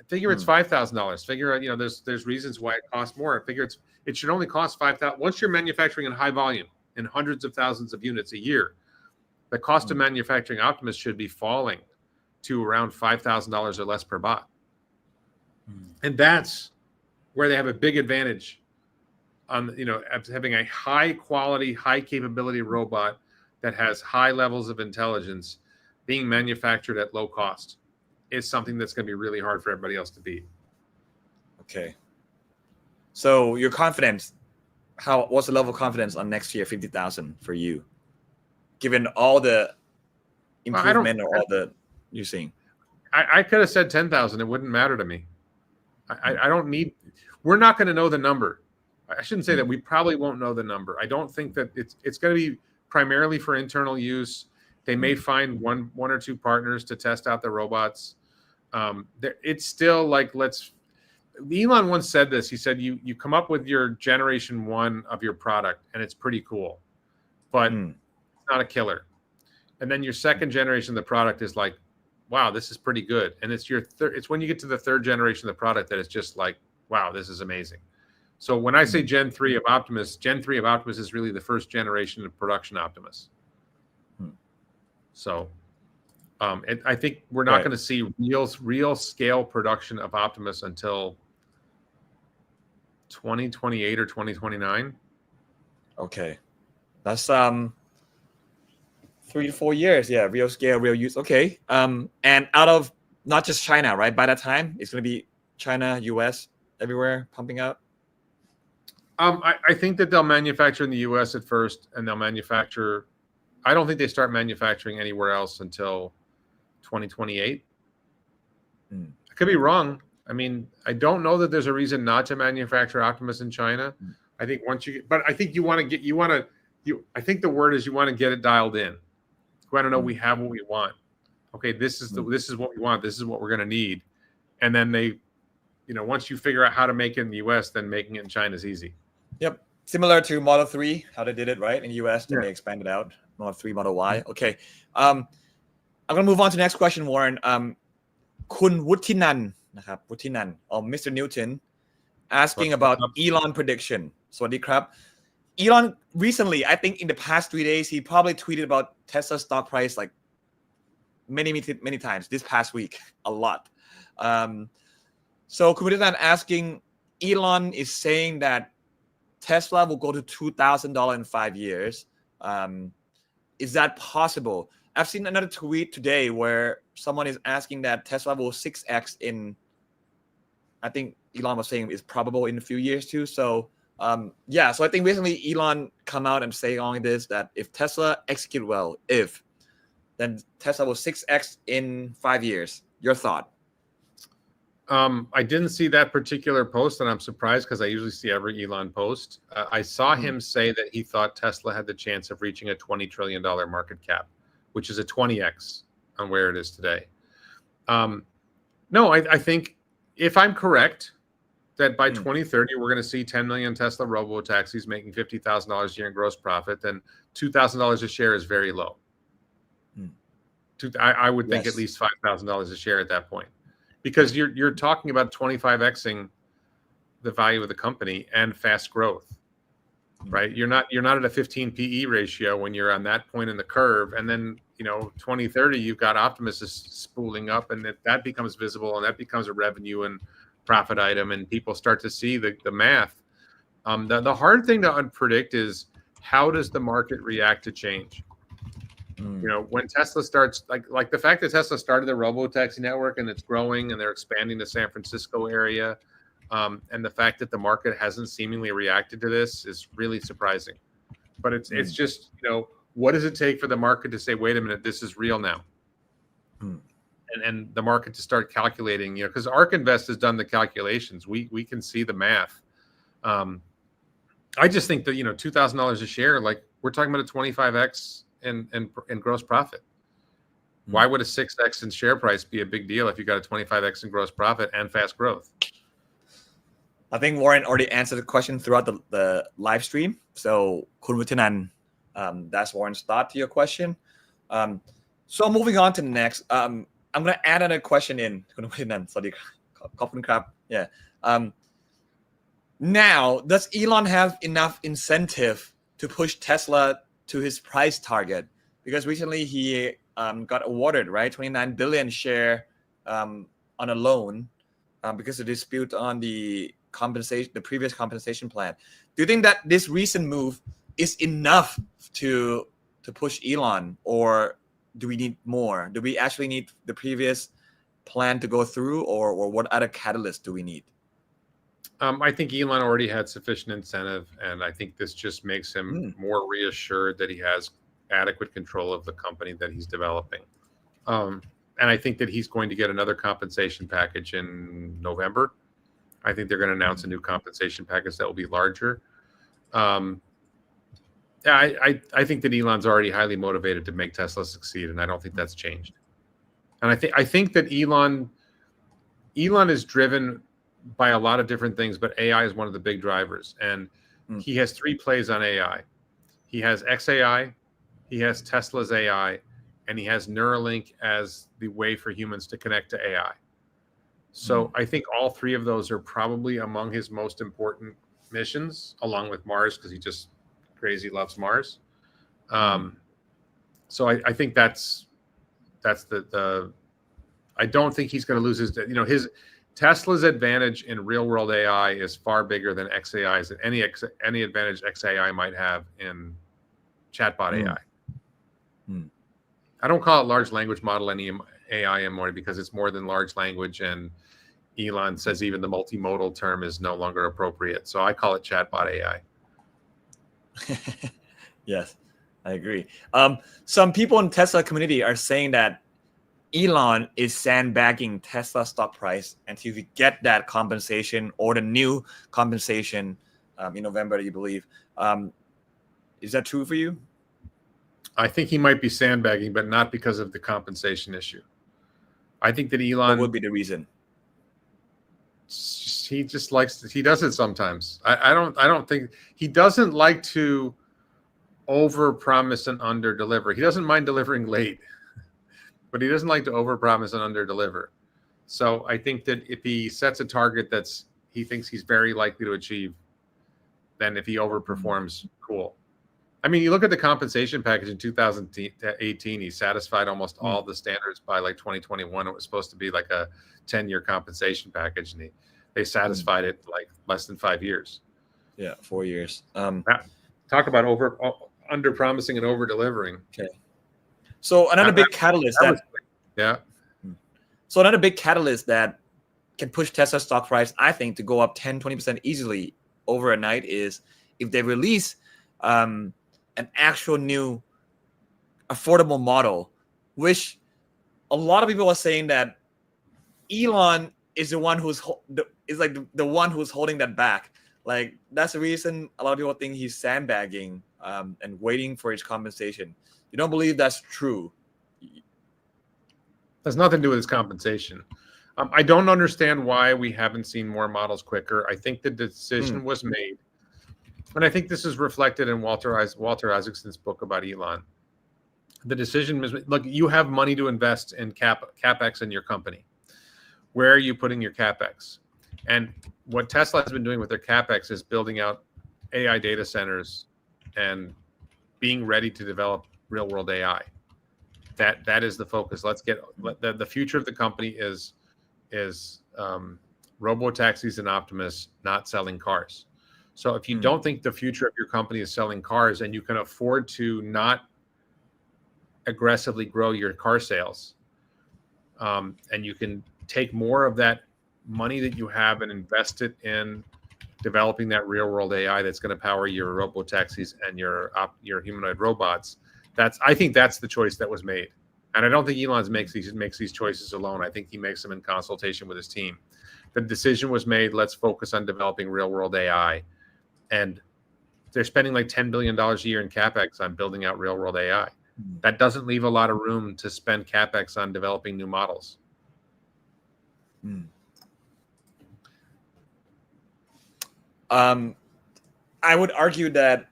Figure it's $5,000. Figure out, there's reasons why it costs more. Figure it should only cost $5,000. Once you're manufacturing in high volume in hundreds of thousands of units a year, the cost of manufacturing Optimus should be falling to around $5,000 or less per bot. And that's where they have a big advantage on, having a high quality, high capability robot that has high levels of intelligence being manufactured at low cost is something that's going to be really hard for everybody else to beat. Okay. So your confidence, what's the level of confidence on next year, 50,000 for you, given all the improvement or all the you're seeing? I could have said 10,000. It wouldn't matter to me. I don't need, we're not going to know the number. I shouldn't say that. We probably won't know the number. I don't think that it's going to be primarily for internal use. They may find one or two partners to test out the robots. It's still like, Elon once said this. He said, you come up with your generation 1 of your product and it's pretty cool, but it's not a killer. And then your second generation of the product is like, wow, this is pretty good. And it's it's when you get to the third generation of the product that it's just like, wow, this is amazing. So when I say Gen 3 of Optimus is really the first generation of production Optimus. So I think we're not going to see real scale production of Optimus until 2028 or 2029. Okay. That's 3 to 4 years. Yeah, real scale, real use. Okay. And out of not just China, right? By that time, it's going to be China, US, everywhere pumping out. I think that they'll manufacture in the US at first, and they'll manufacture. I don't think they start manufacturing anywhere else until 2028. I could be wrong. I mean, I don't know that there's a reason not to manufacture Optimus in China. I think I think I think the word is you want to get it dialed in. I don't know. We have what we want. Okay, this is what we want. This is what we're going to need. And then they, once you figure out how to make it in the US, then making it in China is easy. Yep. Similar to Model 3, how they did it, right? In the US, then they expanded out. Model 3, Model Y. Okay. I'm going to move on to the next question, Warren. คุณวุฒินันท์นะครับวุฒินันท์ or Mr. Newton asking about Elon prediction. สวัสดีครับ Elon recently, I think in the past 3 days, he probably tweeted about Tesla stock price like many times this past week, a lot. Soคุณวุฒินันท์ asking, Elon is saying that Tesla will go to $2,000 in 5 years. Is that possible? I've seen another tweet today where someone is asking that Tesla will 6x in, I think Elon was saying is probable in a few years too. So so I think recently Elon come out and say on this that if Tesla execute well, then Tesla will 6x in 5 years. Your thought? I didn't see that particular post, and I'm surprised because I usually see every Elon post. I saw him say that he thought Tesla had the chance of reaching a $20 trillion market cap, which is a 20x on where it is today. No, I think if I'm correct, that by 2030, we're going to see 10 million Tesla Robotaxis making $50,000 a year in gross profit, then $2,000 a share is very low. I would think at least $5,000 a share at that point. Because you're talking about 25xing the value of the company and fast growth. right? You're not at a 15 PE ratio when you're on that point in the curve, and then 2030 you've got Optimus is spooling up, and that becomes visible, and that becomes a revenue and profit item, and people start to see the math. The hard thing to predict is how does the market react to change? When Tesla starts, like the fact that Tesla started the Robotaxi network and it's growing and they're expanding the San Francisco area, and the fact that the market hasn't seemingly reacted to this is really surprising. But it's just, what does it take for the market to say, wait a minute, this is real now? And the market to start calculating, because ARK Invest has done the calculations. We can see the math. I just think that, $2,000 a share, like we're talking about a 25x in gross profit. Why would a 6x in share price be a big deal if you got a 25x in gross profit and fast growth? I think Warren already answered the question throughout the live stream. So, Kun Vutinan, that's Warren's thought to your question. So moving on to the next, I'm going to add another question in. Kun Vutinan, สวัสดีครับขอบคุณครับ Yeah. Now, does Elon have enough incentive to push Tesla to his price target? Because recently he got awarded, right, 29 billion share on a loan because of dispute on the previous compensation plan. Do you think that this recent move is enough to push Elon, or do we need more? Do we actually need the previous plan to go through, or what other catalysts do we need? I think Elon already had sufficient incentive, and I think this just makes him more reassured that he has adequate control of the company that he's developing. And I think that he's going to get another compensation package in November. I think they're going to announce a new compensation package that will be larger. I think that Elon's already highly motivated to make Tesla succeed, and I don't think that's changed. And I think that Elon is driven by a lot of different things, but AI is one of the big drivers. And he has 3 plays on AI. He has XAI, he has Tesla's AI, and he has Neuralink as the way for humans to connect to AI. So I think all 3 of those are probably among his most important missions, along with Mars, because he just crazy loves Mars. So I think that's the I don't think he's going to lose his Tesla's advantage in real world AI is far bigger than XAI's, any advantage XAI might have in chatbot AI. I don't call it large language model any AI anymore because it's more than large language, and Elon says even the multimodal term is no longer appropriate. So I call it chatbot AI. Yes, I agree. Some people in Tesla community are saying that Elon is sandbagging Tesla stock price until we get that compensation or the new compensation in November, you believe. Is that true for you? I think he might be sandbagging, but not because of the compensation issue. I think that Elon... What would be the reason? He just he does it sometimes. I don't think... He doesn't like to over-promise and under-deliver. He doesn't mind delivering late, but he doesn't like to over-promise and under-deliver. So I think that if he sets a target he thinks he's very likely to achieve, then if he overperforms, cool. I mean, you look at the compensation package in 2018, he satisfied almost all the standards by like 2021. It was supposed to be like a 10-year compensation package, and they satisfied it like less than 5 years. Yeah, 4 years. Talk about under-promising and over-delivering. Okay. So another big catalyst So another big catalyst that can push Tesla stock price, I think, to go up 10-20% easily overnight is if they release an actual new affordable model, which a lot of people are saying that Elon is the one who's the one who's holding that back. Like, that's the reason a lot of people think he's sandbagging and waiting for his compensation. You don't believe that's true? Has nothing to do with his compensation. I don't understand why we haven't seen more models quicker. I think the decision was made, and I think this is reflected in Walter Isaacson's book about Elon. The decision was, look, you have money to invest in CapEx in your company. Where are you putting your CapEx? And what Tesla has been doing with their CapEx is building out AI data centers and being ready to develop real world AI. That is the focus. Let's get the future of the company is robotaxis and Optimus, not selling cars. So if you don't think the future of your company is selling cars and you can afford to not aggressively grow your car sales, and you can take more of that money that you have and invest it in developing that real world AI that's going to power your robotaxis and your humanoid robots, I think that's the choice that was made. And I don't think Elon makes these choices alone. I think he makes them in consultation with his team. The decision was made, let's focus on developing real world AI. And they're spending like $10 billion a year in CapEx on building out real world AI. That doesn't leave a lot of room to spend CapEx on developing new models. I would argue that,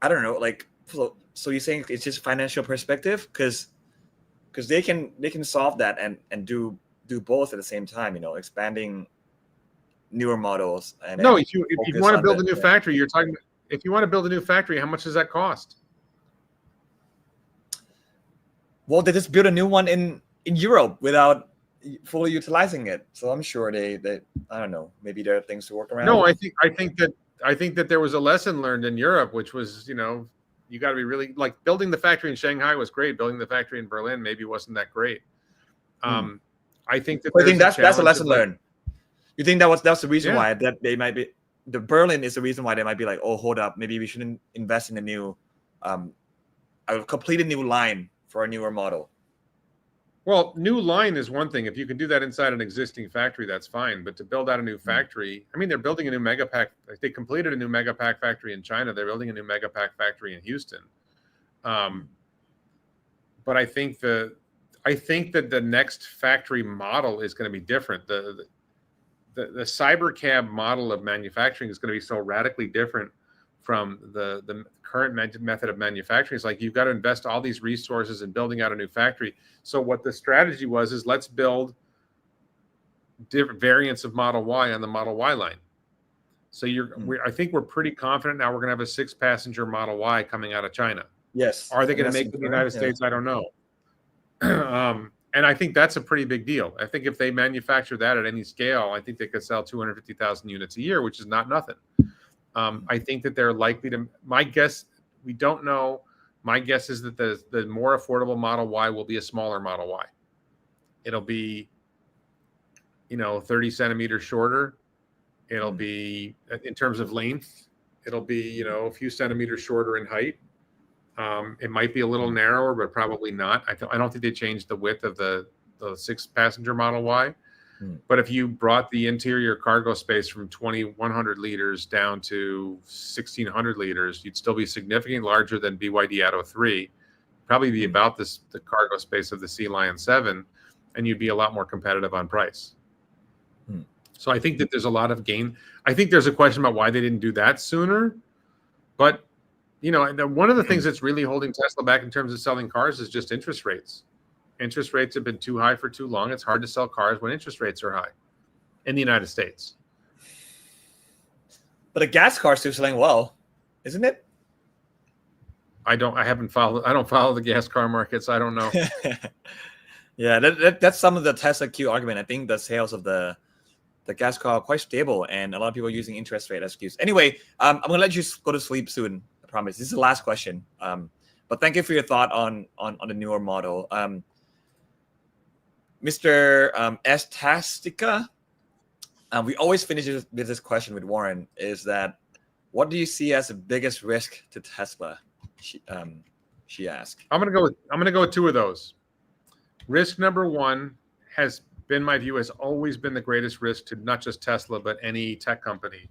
I don't know, like, so you're saying it's just financial perspective, because they can solve that and do both at the same time, you know, expanding newer models. And no, if you want to build a new factory, you're talking. If you want to build a new factory, how much does that cost? Well, they just built a new one in Europe without fully utilizing it. So I'm sure they I don't know, maybe there are things to work around. No, I think that there was a lesson learned in Europe, which was, you know, you got to be really, like, building the factory in Shanghai was great. Building the factory in Berlin maybe wasn't that great. I think that that's a lesson learned. You think that's the reason why that they might be, the Berlin is the reason why they might be like, oh, hold up, maybe we shouldn't invest in a new, a completely new line for a newer model. Well, new line is one thing. If you can do that inside an existing factory, that's fine. But to build out a new factory, I mean, they're building a new Megapack. They completed a new Megapack factory in China. They're building a new Megapack factory in Houston. But I think that the next factory model is going to be different. The cybercab model of manufacturing is going to be so radically different from the current method of manufacturing. It's like you've got to invest all these resources in building out a new factory. So what the strategy is let's build different variants of Model Y on the Model Y line. So I think we're pretty confident now we're going to have a 6-passenger Model Y coming out of China. Yes. Are they going to make it in the United States? I don't know. And I think that's a pretty big deal. I think if they manufacture that at any scale, I think they could sell 250,000 units a year, which is not nothing. I think that they're likely to, my guess, we don't know. My guess is that the more affordable Model Y will be a smaller Model Y. It'll be, 30 centimeters shorter. It'll be, in terms of length, it'll be, a few centimeters shorter in height. It might be a little narrower, but probably not. I don't think they changed the width of the 6-passenger Model Y. But if you brought the interior cargo space from 2,100 liters down to 1,600 liters, you'd still be significantly larger than BYD Atto 3. Probably be about the cargo space of the Sea Lion 7, and you'd be a lot more competitive on price. So I think that there's a lot of gain. I think there's a question about why they didn't do that sooner. But, one of the things that's really holding Tesla back in terms of selling cars is just interest rates. Interest rates have been too high for too long. It's hard to sell cars when interest rates are high in the United States. But a gas car is still selling well, isn't it? I don't follow the gas car markets. I don't know. Yeah, that's some of the Tesla Q argument. I think the sales of the gas car are quite stable, and a lot of people are using interest rate as excuse. Anyway, I'm going to let you go to sleep soon. I promise. This is the last question. But thank you for your thought on the newer model. Mr. S. Tastica, we always finish with this question with Warren, is that what do you see as the biggest risk to Tesla? She asked. I'm gonna go with two of those. Risk number one has been, my view, has always been the greatest risk to not just Tesla, but any tech company,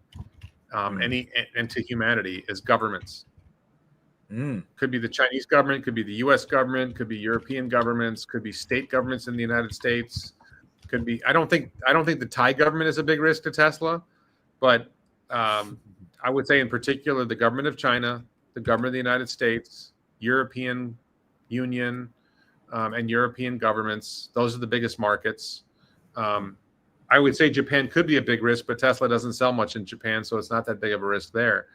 and to humanity, is governments. Could be the Chinese government, could be the U.S. government, could be European governments, could be state governments in the United States, could be. I don't think the Thai government is a big risk to Tesla, but I would say in particular the government of China, the government of the United States, European Union, and European governments. Those are the biggest markets. I would say Japan could be a big risk, but Tesla doesn't sell much in Japan, so it's not that big of a risk there.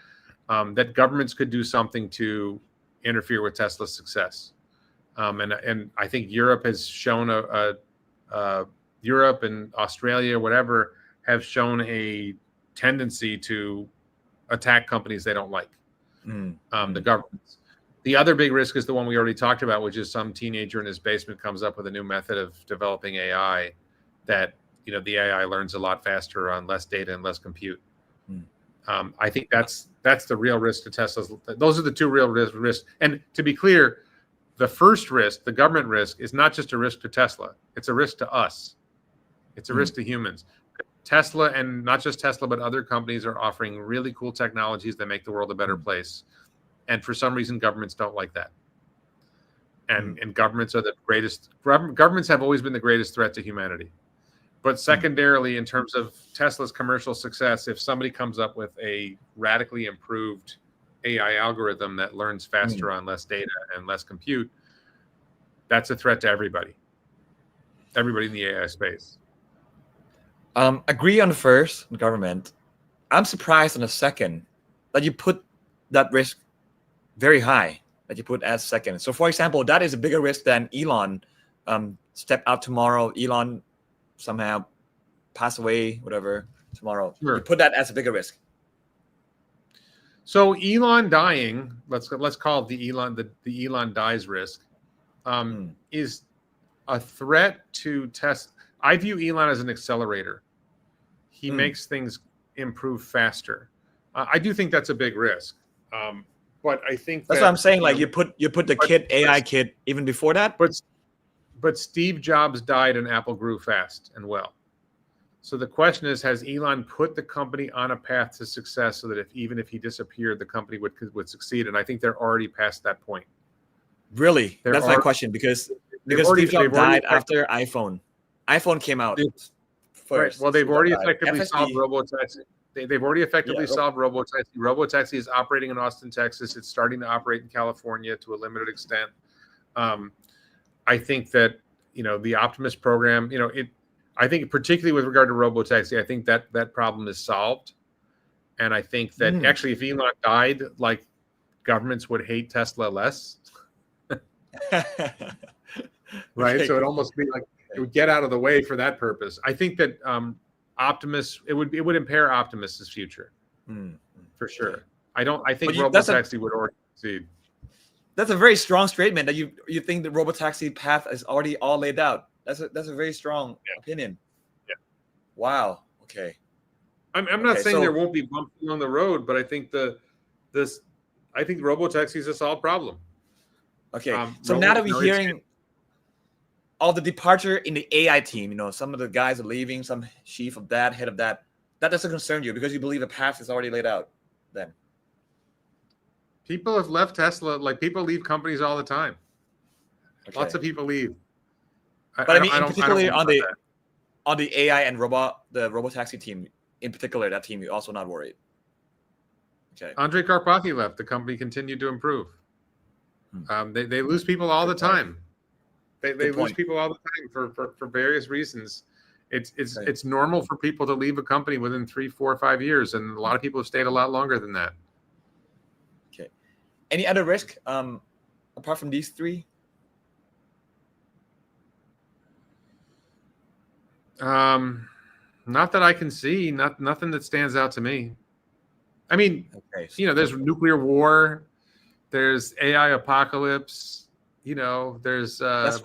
That governments could do something to interfere with Tesla's success. And I think Europe has shown Europe and Australia, whatever, have shown a tendency to attack companies they don't like, the governments. The other big risk is the one we already talked about, which is some teenager in his basement comes up with a new method of developing AI that, the AI learns a lot faster on less data and less compute. I think that's the real risk to Tesla's. Those are the two real risks. And to be clear, the first risk, the government risk, is not just a risk to Tesla. It's a risk to us. It's a risk to humans. Tesla, and not just Tesla, but other companies are offering really cool technologies that make the world a better place. And for some reason, governments don't like that. And governments are the greatest. Governments have always been the greatest threat to humanity. But secondarily, in terms of Tesla's commercial success, if somebody comes up with a radically improved AI algorithm that learns faster on less data and less compute, that's a threat to everybody. Everybody in the AI space. Agree on the first, government. I'm surprised on the second that you put that risk very high, that you put as second. So for example, that is a bigger risk than Elon step out tomorrow. Elon somehow pass away, whatever, tomorrow. Sure. You put that as a bigger risk. So Elon dying, let's call it the Elon dies risk, is a threat to Tesla. I view Elon as an accelerator. He makes things improve faster. I do think that's a big risk. But I think that's what I'm saying. Like you put the AI kit even before that. But Steve Jobs died and Apple grew fast and well. So the question is, has Elon put the company on a path to success so that even if he disappeared, the company would succeed? And I think they're already past that point. Really? That's my question, because Steve Jobs died after iPhone. iPhone came out first. Right. Well, they've already effectively solved Robotaxi. They've already effectively solved Robotaxi. Robotaxi is operating in Austin, Texas. It's starting to operate in California to a limited extent. I think that, the Optimus program, I think particularly with regard to Robotaxi, I think that problem is solved. And I think that actually if Elon died, like, governments would hate Tesla less. Right. Okay. So it'd almost be like it would get out of the way for that purpose. I think that Optimus, it would impair Optimus's future for sure. I think Robotaxi would already succeed. That's a very strong statement that you think the Robotaxi path is already all laid out. That's a very strong opinion. Yeah. Wow. Okay. I'm not saying there won't be bumps along the road, but I think I think Robotaxi is a solved problem. Okay. So now that we're hearing all the departure in the AI team, some of the guys are leaving, some chief of that, head of that doesn't concern you because you believe the path is already laid out then. People have left Tesla. Like, people leave companies all the time. Okay. Lots of people leave. But I mean, particularly on the AI and the Robotaxi team, in particular, that team, you're also not worried. Okay. Andrej Karpathy left. The company continued to improve. They lose people all the time. They lose people all the time for various reasons. It's normal for people to leave a company within 3, 4, 5 years, and a lot of people have stayed a lot longer than that. Okay. Any other risk apart from these three? Not that I can see. Nothing that stands out to me. I mean, there's nuclear war, there's AI apocalypse. There's but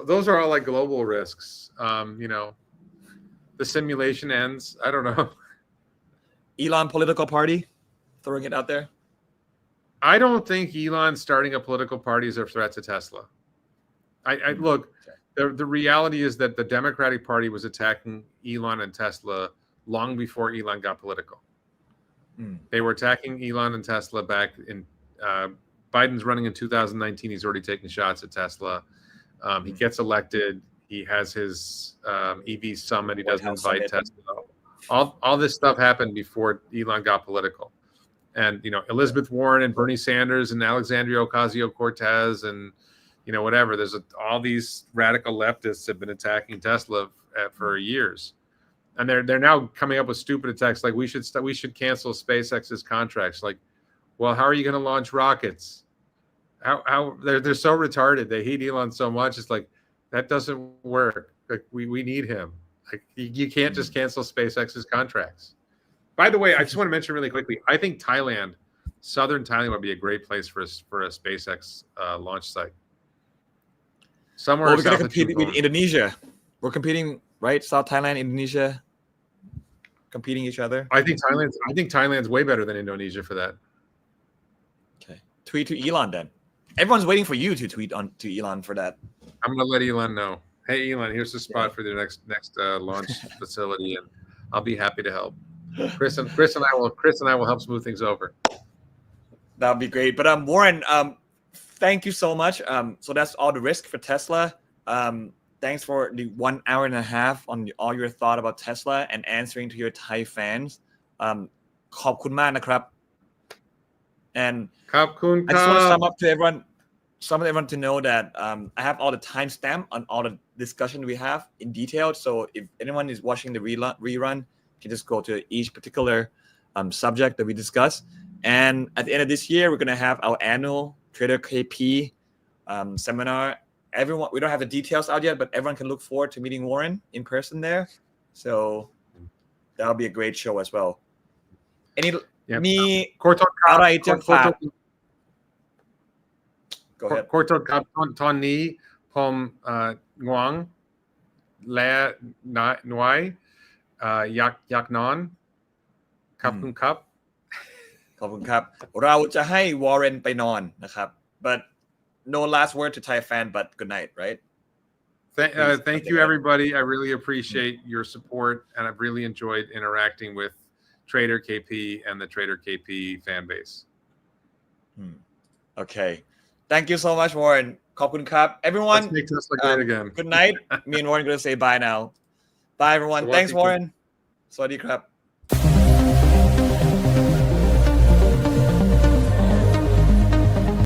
those are all like global risks. The simulation ends. I don't know. Elon political party, throwing it out there. I don't think Elon starting a political party is a threat to Tesla. I look. The reality is that the Democratic Party was attacking Elon and Tesla long before Elon got political. They were attacking Elon and Tesla back in Biden's running in 2019. He's already taking shots at Tesla. He gets elected. He has his EV summit. He doesn't invite Tesla. All this stuff happened before Elon got political. And, Elizabeth Warren and Bernie Sanders and Alexandria Ocasio-Cortez and, whatever. There's all these radical leftists have been attacking Tesla for years, and they're now coming up with stupid attacks like we should cancel SpaceX's contracts. Like, well, how are you going to launch rockets? How they're so retarded. They hate Elon so much. It's like that doesn't work. Like we need him. Like you can't just cancel SpaceX's contracts. By the way, I just want to mention really quickly. I think southern Thailand would be a great place for a SpaceX launch site. Somewhere. Well, we're going to compete with Indonesia. We're competing, right? South Thailand, Indonesia, competing each other. I think Thailand's way better than Indonesia for that. Okay. Tweet to Elon then. Everyone's waiting for you to tweet to Elon for that. I'm going to let Elon know. Hey, Elon, here's the spot for the next launch facility, and I'll be happy to help. Chris and I will help smooth things over. That would be great. But Warren, thank you so much. So that's all the risk for Tesla. Thanks for the 1 hour and a half on all your thought about Tesla and answering to your Thai fans. ขอบคุณมากนะครับ And ขอบคุณค I รั just want to บ sum up to everyone to know that I have all the timestamp on all the discussion we have in detail. So if anyone is watching the rerun, you can just go to each particular subject that we discussed. And at the end of this year, we're going to have our annual Trader KP seminar. Everyone, we don't have the details out yet, but everyone can look forward to meeting Warren in person there. So that'll be a great show as well. Me ขอโทษครับ อะไรจะฝาก Go ahead. ขอโทษครับตอนนี้ผมง่วงและหน่วยอยากนอนขอบคุณครับ ขอบคุณครับ เราจะให้ Warren ไปนอนนะครับ but no last word to Thai fan but good night right Thank you everybody. I really appreciate your support, and I've really enjoyed interacting with Trader KP and the Trader KP fan base. Okay, thank you so much, Warren. ขอบคุณครับ everyone. Let's make Tesla great again. Good night. Me and Warren are going to say bye now. Bye everyone. Thanks, Warren. สวัสดีครับ